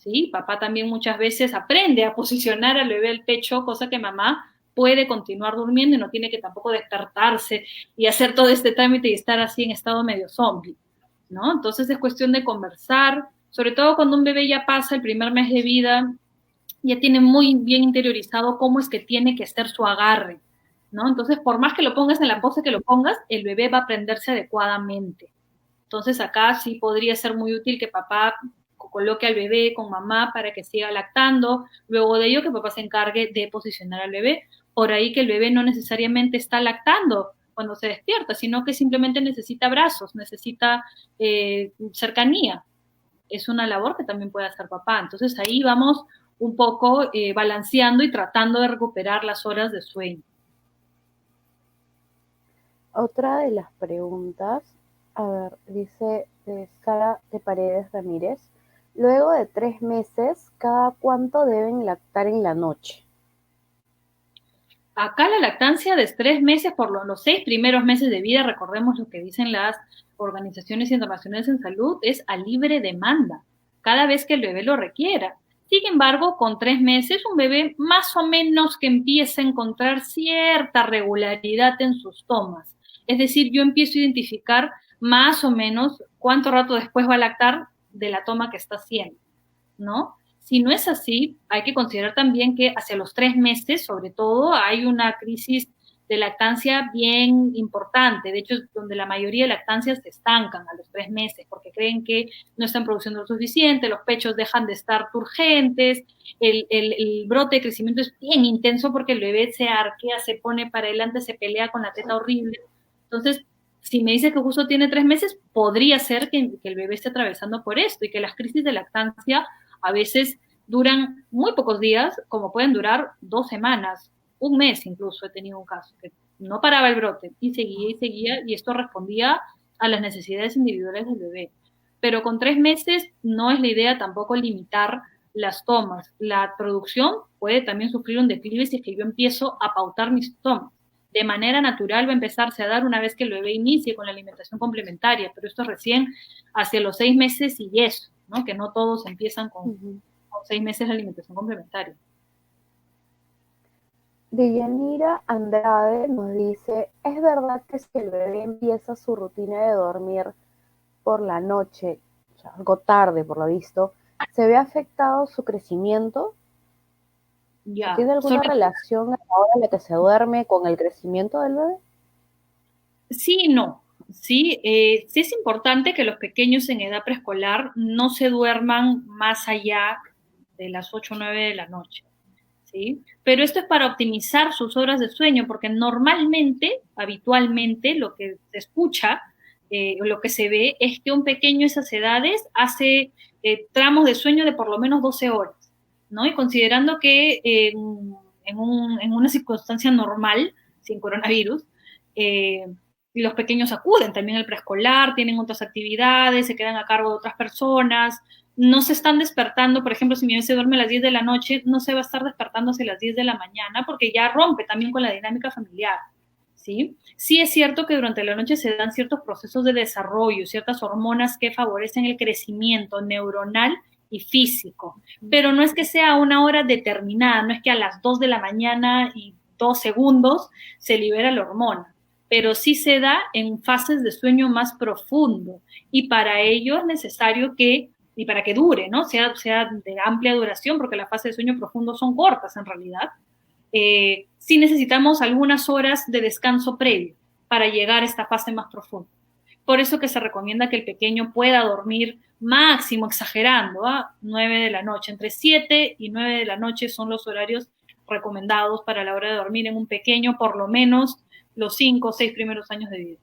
¿sí? Papá también muchas veces aprende a posicionar al bebé al pecho, cosa que mamá puede continuar durmiendo y no tiene que tampoco despertarse y hacer todo este trámite y estar así en estado medio zombie, ¿no? Entonces es cuestión de conversar, sobre todo cuando un bebé ya pasa el primer mes de vida, ya tiene muy bien interiorizado cómo es que tiene que ser su agarre, ¿no? Entonces, por más que lo pongas en la pose que lo pongas, el bebé va a aprenderse adecuadamente. Entonces, acá sí podría ser muy útil que papá coloque al bebé con mamá para que siga lactando, luego de ello que papá se encargue de posicionar al bebé. Por ahí que el bebé no necesariamente está lactando cuando se despierta, sino que simplemente necesita brazos, necesita cercanía. Es una labor que también puede hacer papá. Entonces ahí vamos un poco balanceando y tratando de recuperar las horas de sueño. Otra de las preguntas, a ver, dice Sara de Paredes Ramírez, luego de 3 meses, ¿cada cuánto deben lactar en la noche? Acá la lactancia de 3 meses por los 6 primeros meses de vida, recordemos lo que dicen las organizaciones internacionales en salud, es a libre demanda, cada vez que el bebé lo requiera. Sin embargo, con 3 meses, un bebé más o menos que empieza a encontrar cierta regularidad en sus tomas. Es decir, yo empiezo a identificar más o menos cuánto rato después va a lactar de la toma que está haciendo, ¿no? Si no es así, hay que considerar también que hacia los 3 meses, sobre todo, hay una crisis de lactancia bien importante. De hecho, donde la mayoría de lactancias se estancan a los 3 meses porque creen que no están produciendo lo suficiente, los pechos dejan de estar turgentes, el brote de crecimiento es bien intenso porque el bebé se arquea, se pone para adelante, se pelea con la teta horrible. Entonces, si me dice que justo tiene 3 meses, podría ser que el bebé esté atravesando por esto y que las crisis de lactancia a veces duran muy pocos días, como pueden durar 2 semanas, un mes incluso he tenido un caso, que no paraba el brote y seguía, y esto respondía a las necesidades individuales del bebé. Pero con 3 meses no es la idea tampoco limitar las tomas. La producción puede también sufrir un declive si es que yo empiezo a pautar mis tomas. De manera natural va a empezarse a dar una vez que el bebé inicie con la alimentación complementaria, pero esto recién hacia los 6 meses y eso, ¿no? Que no todos empiezan con 6 meses de alimentación complementaria. Deyanira Andrade nos dice, ¿es verdad que si el bebé empieza su rutina de dormir por la noche, o sea, algo tarde por lo visto, se ve afectado su crecimiento? Ya, ¿Tiene alguna relación a la hora en la que se duerme con el crecimiento del bebé? Sí y no. Sí, sí es importante que los pequeños en edad preescolar no se duerman más allá de las 8 o 9 de la noche. ¿Sí? Pero esto es para optimizar sus horas de sueño, porque normalmente, habitualmente, lo que se escucha, lo que se ve, es que un pequeño a esas edades hace tramos de sueño de por lo menos 12 horas, ¿no? Y considerando que en una circunstancia normal, sin coronavirus, los pequeños acuden también al preescolar, tienen otras actividades, se quedan a cargo de otras personas, no se están despertando, por ejemplo, si mi bebé se duerme a las 10 de la noche, no se va a estar despertando hacia las 10 de la mañana porque ya rompe también con la dinámica familiar, ¿sí? Sí es cierto que durante la noche se dan ciertos procesos de desarrollo, ciertas hormonas que favorecen el crecimiento neuronal y físico, pero no es que sea una hora determinada, no es que a las 2 de la mañana y 2 segundos se libera la hormona, pero sí se da en fases de sueño más profundo y para ello es necesario que y para que dure, ¿no? Sea de amplia duración, porque las fases de sueño profundo son cortas en realidad, sí necesitamos algunas horas de descanso previo para llegar a esta fase más profunda. Por eso que se recomienda que el pequeño pueda dormir máximo, exagerando, a 9 de la noche. Entre 7 y 9 de la noche son los horarios recomendados para la hora de dormir en un pequeño, por lo menos los 5 o 6 primeros años de vida.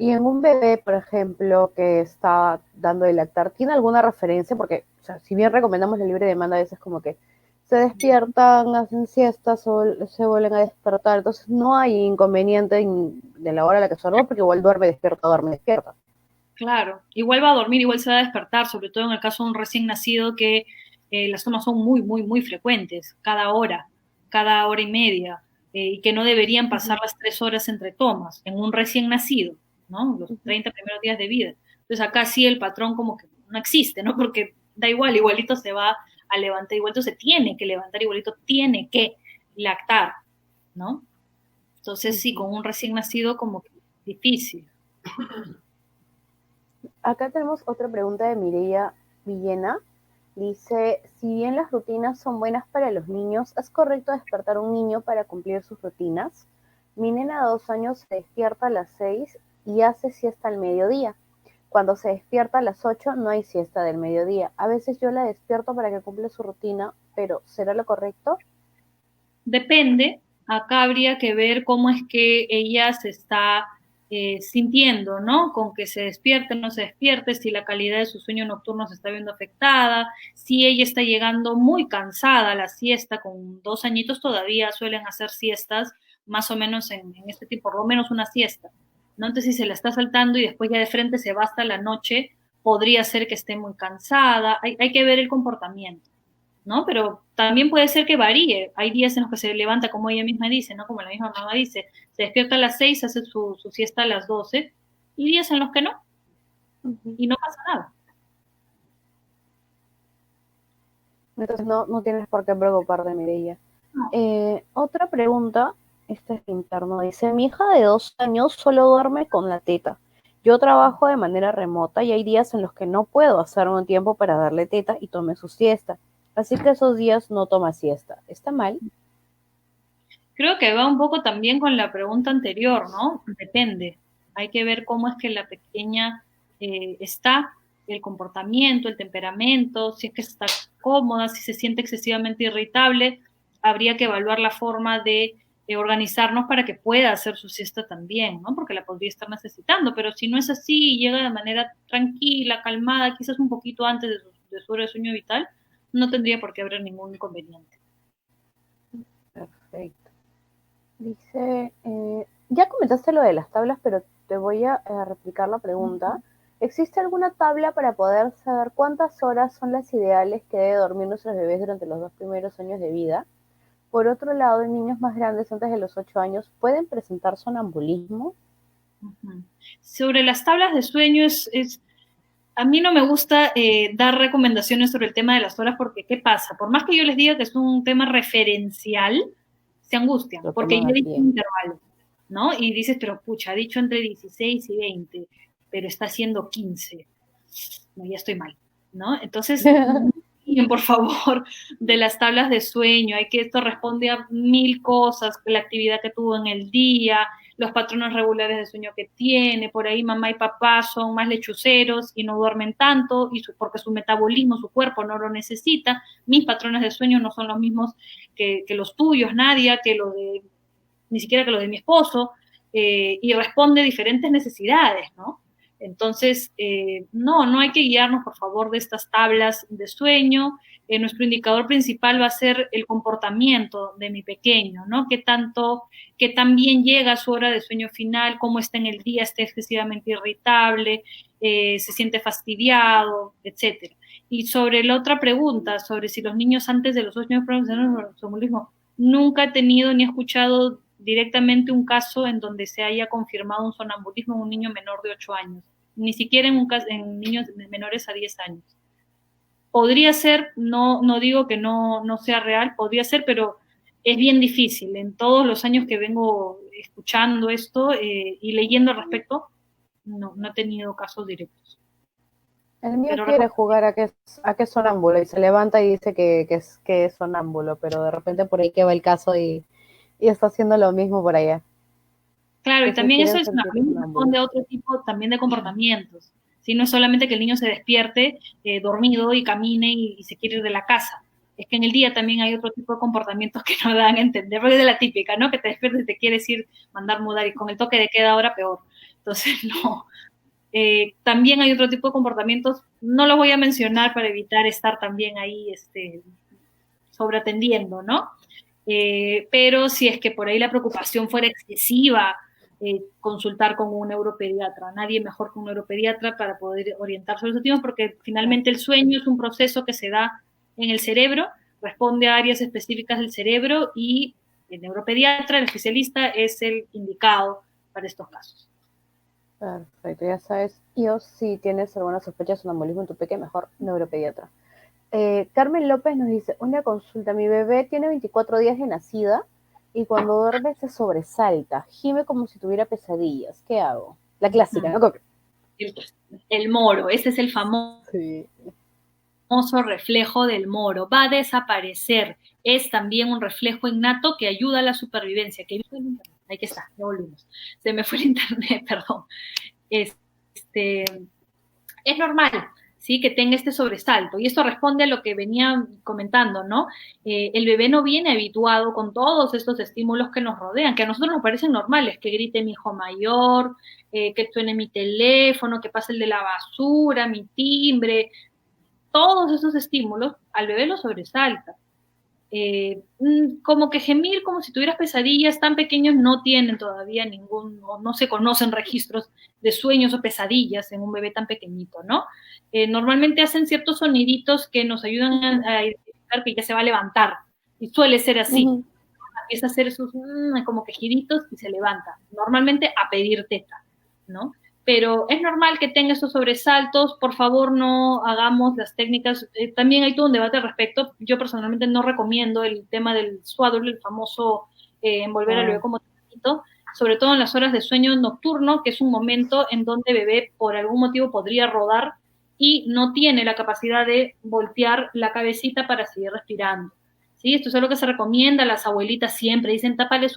Y en un bebé, por ejemplo, que está dando de lactar, ¿tiene alguna referencia? Porque, o sea, si bien recomendamos la libre demanda, a veces como que se despiertan, hacen siestas o se vuelven a despertar, entonces no hay inconveniente de la hora a la que se duerme, porque igual duerme despierta, duerme despierta. Claro, igual va a dormir, igual se va a despertar, sobre todo en el caso de un recién nacido que las tomas son muy, muy, muy frecuentes, cada hora y media, y que no deberían pasar las 3 horas entre tomas en un recién nacido, ¿no? Los 30 primeros días de vida. Entonces acá sí el patrón como que no existe, ¿no? Porque da igual, igualito se va a levantar, igualito se tiene que levantar, igualito tiene que lactar, ¿no? Entonces sí, con un recién nacido como que difícil. Acá tenemos otra pregunta de Mireia Villena. Dice, si bien las rutinas son buenas para los niños, ¿es correcto despertar a un niño para cumplir sus rutinas? Mi nena de 2 años se despierta a las 6 y hace siesta al mediodía. Cuando se despierta a las 8 no hay siesta del mediodía. A veces yo la despierto para que cumpla su rutina, pero ¿será lo correcto? Depende, acá habría que ver cómo es que ella se está sintiendo, ¿no? Con que se despierte, no se despierte, si la calidad de su sueño nocturno se está viendo afectada, si ella está llegando muy cansada a la siesta, con 2 añitos todavía suelen hacer siestas, más o menos en este tipo, por lo menos una siesta, ¿no? Entonces, si se la está saltando y después ya de frente se va hasta la noche, podría ser que esté muy cansada, hay que ver el comportamiento. ¿No? Pero también puede ser que varíe. Hay días en los que se levanta, como ella misma dice, ¿no? Como la misma mamá dice, se despierta a las 6, hace su siesta a las 12, y días en los que no, y no pasa nada. Entonces no tienes por qué preocuparte, Mireia. No. Otra pregunta, este es interno, dice, mi hija de 2 años solo duerme con la teta. Yo trabajo de manera remota y hay días en los que no puedo hacerme un tiempo para darle teta y tome su siesta. Así que esos días no toma siesta. ¿Está mal? Creo que va un poco también con la pregunta anterior, ¿no? Depende. Hay que ver cómo es que la pequeña está, el comportamiento, el temperamento, si es que está cómoda, si se siente excesivamente irritable, habría que evaluar la forma de organizarnos para que pueda hacer su siesta también, ¿no? Porque la podría estar necesitando, pero si no es así y llega de manera tranquila, calmada, quizás un poquito antes de su hora de sueño vital, no tendría por qué haber ningún inconveniente. Perfecto. Dice, ya comentaste lo de las tablas, pero te voy a replicar la pregunta. ¿Existe alguna tabla para poder saber cuántas horas son las ideales que debe dormir nuestros bebés durante los 2 primeros años de vida? Por otro lado, en niños más grandes, antes de los 8 años, ¿pueden presentar sonambulismo? Ujú. Sobre las tablas de sueño, a mí no me gusta dar recomendaciones sobre el tema de las horas porque, ¿qué pasa? Por más que yo les diga que es un tema referencial, se angustian, Lo porque toman yo a he dicho un pie. intervalo, ¿no? Y dices, pero pucha, ha dicho entre 16 y 20, pero está haciendo 15. No, ya estoy mal, ¿no? Entonces, bien, por favor, de las tablas de sueño, hay que esto responde a 1000 cosas, la actividad que tuvo en el día, los patrones regulares de sueño que tiene, por ahí mamá y papá son más lechuceros y no duermen tanto, porque su metabolismo, su cuerpo no lo necesita, mis patrones de sueño no son los mismos que los tuyos, Nadia, ni siquiera que los de mi esposo, y responde a diferentes necesidades, ¿no? Entonces, no hay que guiarnos, por favor, de estas tablas de sueño. Nuestro indicador principal va a ser el comportamiento de mi pequeño, ¿no? Qué tan bien llega a su hora de sueño final, cómo está en el día, está excesivamente irritable, se siente fastidiado, etcétera. Y sobre la otra pregunta, sobre si los niños antes de los 8 años pueden somnolismo, nunca he tenido ni he escuchado directamente un caso en donde se haya confirmado un sonambulismo en un niño menor de 8 años, ni siquiera en niños menores a 10 años. Podría ser, no digo que no sea real, podría ser, pero es bien difícil. En todos los años que vengo escuchando esto y leyendo al respecto, no he tenido casos directos. El mío Pero quiere jugar a que es sonámbulo y se levanta y dice que es sonámbulo, pero de repente por ahí que va el caso y está haciendo lo mismo por allá. claro, y Entonces también eso quieren es sentir responde sonámbulos. a otro tipo también de comportamientos. Si no es solamente que el niño se despierte dormido y camine y se quiere ir de la casa. Es que en el día también hay otro tipo de comportamientos que no dan a entender, porque es de la típica, ¿no? Que te despiertes y te quieres ir, mandar mudar, y con el toque de queda ahora peor. Entonces, no. También hay otro tipo de comportamientos, no los voy a mencionar para evitar estar también ahí sobreatendiendo, ¿no? Pero si es que por ahí la preocupación fuera excesiva, consultar con un neuropediatra. Nadie mejor que un neuropediatra para poder orientar sobre esos temas, porque finalmente el sueño es un proceso que se da en el cerebro, responde a áreas específicas del cerebro y el neuropediatra, el especialista, es el indicado para estos casos. Perfecto, ya sabes. Y o si tienes alguna sospecha de sonambulismo en tu peque, mejor neuropediatra. Carmen López nos dice, una consulta, mi bebé tiene 24 días de nacida y cuando duerme se sobresalta, gime como si tuviera pesadillas. ¿Qué hago? La clásica, ¿no? El, el moro, ese es el famoso Sí. reflejo del moro, va a desaparecer. Es también un reflejo innato que ayuda a la supervivencia. Ahí que está, ya volvimos. Se me fue el internet, perdón. Este, es normal, ¿sí? Que tenga este sobresalto. Y esto responde a lo que venía comentando, ¿no? El bebé no viene habituado con todos estos estímulos que nos rodean, que a nosotros nos parecen normales, que grite mi hijo mayor, que suene mi teléfono, que pase el de la basura, mi timbre, todos esos estímulos al bebé lo sobresalta. Como que gemir como si tuvieras pesadillas tan pequeños no tienen todavía ningún, no se conocen registros de sueños o pesadillas en un bebé tan pequeñito, ¿no? Normalmente hacen ciertos soniditos que nos ayudan a identificar que ya se va a levantar, y suele ser así. Uh-huh. Empieza a hacer sus como quejiditos y se levanta, normalmente a pedir teta, ¿no? Pero es normal que tenga esos sobresaltos, por favor no hagamos las técnicas, también hay todo un debate al respecto, yo personalmente no recomiendo el tema del swaddle, el famoso envolver al bebé como tecito, sobre todo en las horas de sueño nocturno, que es un momento en donde el bebé por algún motivo podría rodar y no tiene la capacidad de voltear la cabecita para seguir respirando. ¿Sí? Esto es algo que se recomienda, las abuelitas siempre dicen, fájale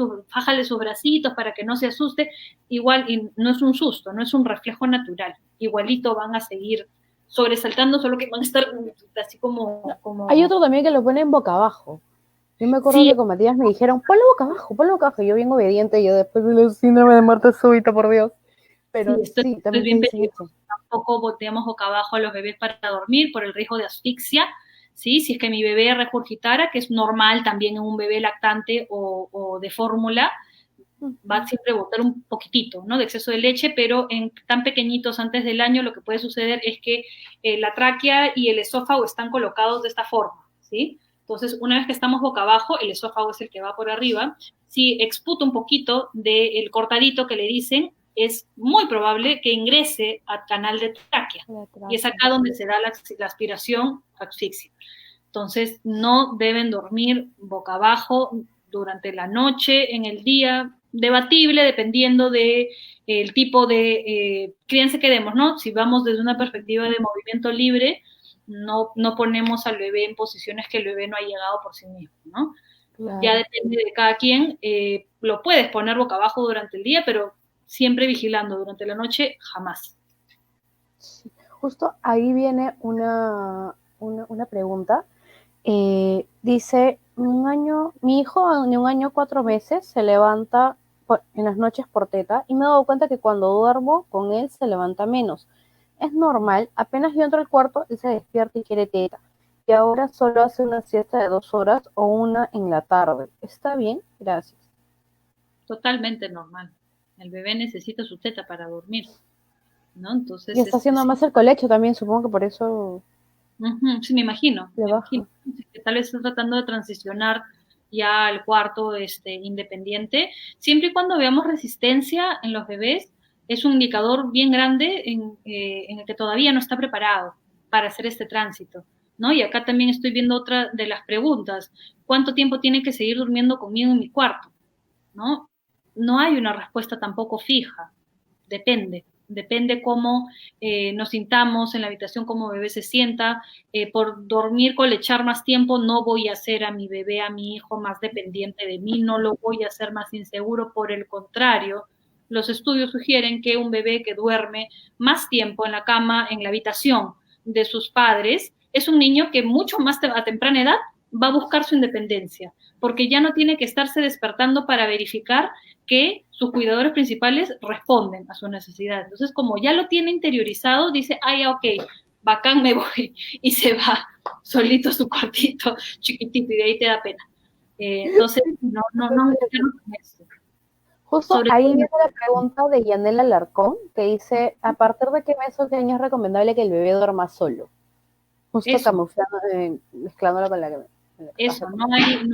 sus bracitos para que no se asuste, igual, y no es un susto, no es un reflejo natural, igualito van a seguir sobresaltando, solo que van a estar así como... Hay otro también que lo ponen boca abajo. Yo me acuerdo Sí, que con Matías me dijeron, ponlo boca abajo, yo bien obediente, yo después del síndrome de muerte súbita, por Dios. Pero sí, esto sí, es también te bien dicen peligroso, eso. tampoco volteamos boca abajo a los bebés para dormir por el riesgo de asfixia, ¿sí? Si es que mi bebé regurgitara, que es normal también en un bebé lactante o de fórmula, va a siempre botar un poquitito, ¿no? De exceso de leche, pero en tan pequeñitos antes del año lo que puede suceder es que la tráquea y el esófago están colocados de esta forma, ¿sí? Entonces, una vez que estamos boca abajo, el esófago es el que va por arriba. Si exputa un poquito del cortadito que le dicen, es muy probable que ingrese al canal de tráquea. Y es acá donde se da la aspiración asfixia. Entonces, no deben dormir boca abajo durante la noche, en el día, debatible dependiendo de el tipo de crianza que demos, ¿no? Si vamos desde una perspectiva de movimiento libre, no ponemos al bebé en posiciones que el bebé no ha llegado por sí mismo, ¿no? Claro. Ya depende de cada quien, lo puedes poner boca abajo durante el día, pero siempre vigilando, durante la noche jamás. Sí. Justo ahí viene una pregunta. Dice, mi hijo de 1 año 4 meses se levanta en las noches por teta y me he dado cuenta que cuando duermo con él se levanta menos. Es normal, apenas yo entro al cuarto, él se despierta y quiere teta. Y ahora solo hace una siesta de 2 horas o una en la tarde. ¿Está bien? Gracias. Totalmente normal. El bebé necesita su teta para dormir, ¿no? Y Entonces, está haciendo más el colecho también, supongo que por eso sí, me imagino, le baja. que tal vez está tratando de transicionar ya al cuarto independiente, siempre y cuando veamos resistencia en los bebés, es un indicador bien grande en el que todavía no está preparado para hacer este tránsito, ¿no? Y acá también estoy viendo otra de las preguntas, ¿cuánto tiempo tiene que seguir durmiendo conmigo en mi cuarto? ¿No? No hay una respuesta tampoco fija, depende cómo nos sintamos en la habitación, cómo bebé se sienta. Por dormir, colechar más tiempo, no voy a hacer a mi bebé, a mi hijo más dependiente de mí, no lo voy a hacer más inseguro, por el contrario, los estudios sugieren que un bebé que duerme más tiempo en la cama, en la habitación de sus padres, es un niño que mucho más a temprana edad va a buscar su independencia, porque ya no tiene que estarse despertando para verificar que sus cuidadores principales responden a sus necesidades. Entonces, como ya lo tiene interiorizado, dice, ay, ok, bacán, me voy, y se va solito a su cuartito chiquitito, y de ahí te da pena. Entonces, no Justo sobre ahí todo, viene la pregunta de Yanela Alarcón, que dice, ¿a partir de qué mes o qué año es recomendable que el bebé duerma solo? Justo eso, camuflando, mezclándolo con la Eso, no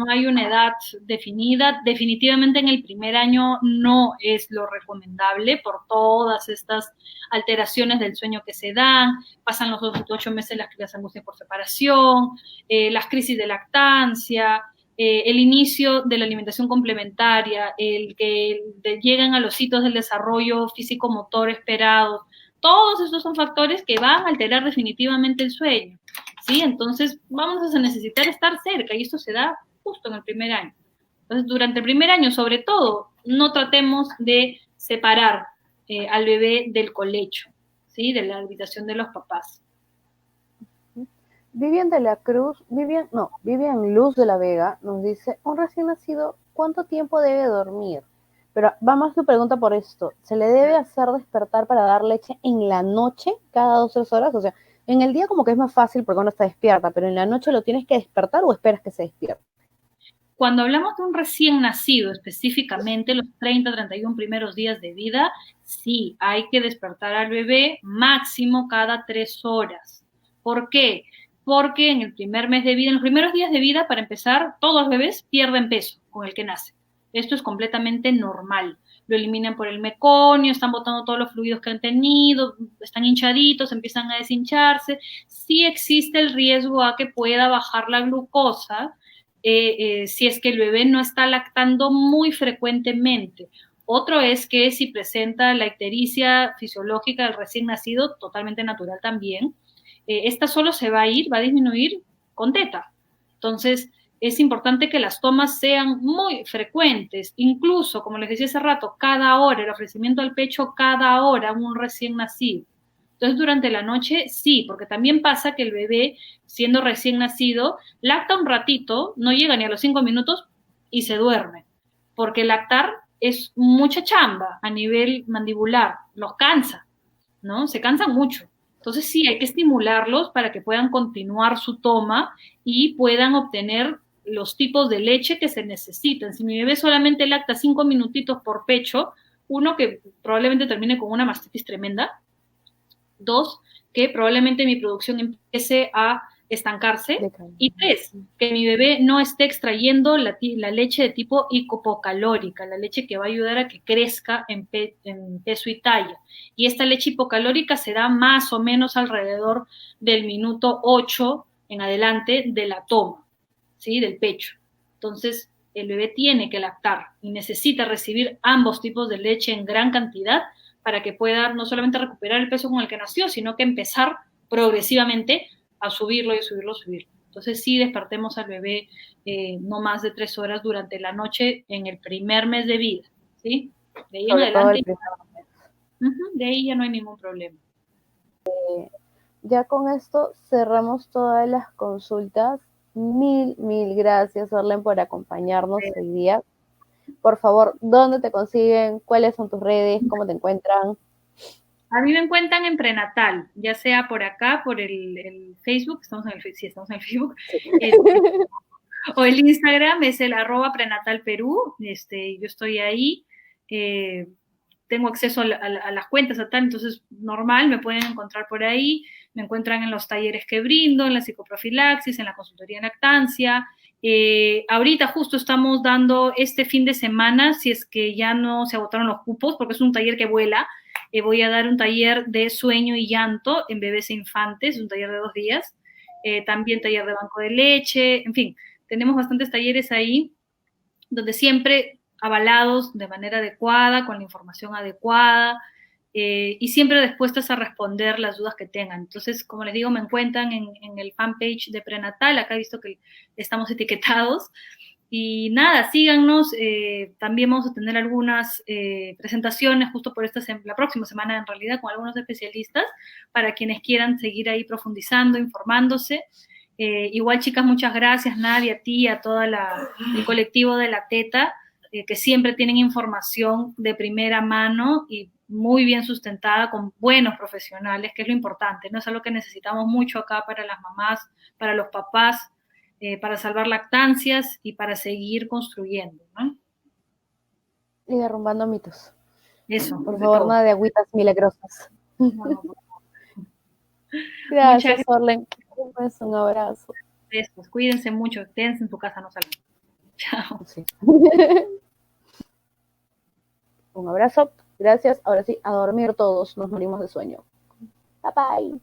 hay una edad definida. Definitivamente en el primer año no es lo recomendable por todas estas alteraciones del sueño que se dan. Pasan los 8 meses las angustias por separación, las crisis de lactancia, el inicio de la alimentación complementaria, el que llegan a los hitos del desarrollo físico-motor esperados. Todos estos son factores que van a alterar definitivamente el sueño. ¿Sí? Entonces vamos a necesitar estar cerca y esto se da justo en el primer año. Entonces, durante el primer año, sobre todo, no tratemos de separar al bebé del colecho, ¿sí? De la habitación de los papás. Vivian de la Cruz, Vivian Luz de la Vega nos dice, un recién nacido, ¿cuánto tiempo debe dormir? Pero va más tu pregunta por esto, ¿se le debe hacer despertar para dar leche en la noche cada 2 o 3 horas? O sea, en el día como que es más fácil porque uno está despierta, pero en la noche lo tienes que despertar o esperas que se despierte. Cuando hablamos de un recién nacido, específicamente los 30, 31 primeros días de vida, sí, hay que despertar al bebé máximo cada 3 horas. ¿Por qué? Porque en el primer mes de vida, en los primeros días de vida, para empezar, todos los bebés pierden peso con el que nace. Esto es completamente normal. Lo eliminan por el meconio, están botando todos los fluidos que han tenido, están hinchaditos, empiezan a deshincharse. Sí existe el riesgo a que pueda bajar la glucosa, si es que el bebé no está lactando muy frecuentemente. Otro es que si presenta la ictericia fisiológica del recién nacido, totalmente natural también, esta solo se va a disminuir con teta. Entonces, es importante que las tomas sean muy frecuentes, incluso, como les decía hace rato, cada hora, el ofrecimiento al pecho cada hora a un recién nacido. Entonces, durante la noche, sí, porque también pasa que el bebé, siendo recién nacido, lacta un ratito, no llega ni a los 5 minutos y se duerme, porque lactar es mucha chamba a nivel mandibular, los cansa, ¿no? Se cansan mucho. Entonces, sí, hay que estimularlos para que puedan continuar su toma y puedan obtener los tipos de leche que se necesitan. Si mi bebé solamente lacta 5 minutitos por pecho, uno, que probablemente termine con una mastitis tremenda. Dos, que probablemente mi producción empiece a estancarse. Y tres, que mi bebé no esté extrayendo la leche de tipo hipocalórica, la leche que va a ayudar a que crezca en peso y talla. Y esta leche hipocalórica se da más o menos alrededor del minuto 8 en adelante de la toma, ¿sí? Del pecho. Entonces, el bebé tiene que lactar y necesita recibir ambos tipos de leche en gran cantidad para que pueda no solamente recuperar el peso con el que nació, sino que empezar progresivamente a subirlo y subirlo, subirlo. Entonces sí despertemos al bebé no más de 3 horas durante la noche en el primer mes de vida, ¿sí? De ahí en adelante, de ahí ya no hay ningún problema. Ya con esto cerramos todas las consultas. Mil gracias, Orlen, por acompañarnos hoy día. Por favor, ¿dónde te consiguen? ¿Cuáles son tus redes? ¿Cómo te encuentran? A mí me encuentran en Prenatal, ya sea por acá, por el Facebook, estamos en el Facebook, sí. O el Instagram es el @prenatalperú, yo estoy ahí, tengo acceso a las cuentas, a tal, entonces normal, me pueden encontrar por ahí, me encuentran en los talleres que brindo, en la psicoprofilaxis, en la consultoría en lactancia. Ahorita justo estamos dando este fin de semana, si es que ya no se agotaron los cupos, porque es un taller que vuela, voy a dar un taller de sueño y llanto en bebés e infantes, un taller de 2 días, también taller de banco de leche, en fin, tenemos bastantes talleres ahí, donde siempre avalados de manera adecuada, con la información adecuada, y siempre dispuestas a responder las dudas que tengan. Entonces, como les digo, me encuentran en el fanpage de Prenatal, acá he visto que estamos etiquetados, y nada, síganos, también vamos a tener algunas presentaciones justo por la próxima semana en realidad con algunos especialistas para quienes quieran seguir ahí profundizando, informándose. Igual, chicas, muchas gracias, Nadia, a ti, a todo el colectivo de la Teta, que siempre tienen información de primera mano y muy bien sustentada con buenos profesionales, que es lo importante, ¿no? Es algo que necesitamos mucho acá para las mamás, para los papás, para salvar lactancias y para seguir construyendo, ¿no? Y derrumbando mitos. Eso. Por favor, nada de agüitas milagrosas. No. Gracias, Orlen. Un abrazo. Besos, cuídense mucho, quédense en su casa, no salgan. Chao. Sí. Un abrazo, gracias. Ahora sí, a dormir todos, nos morimos de sueño. Bye bye.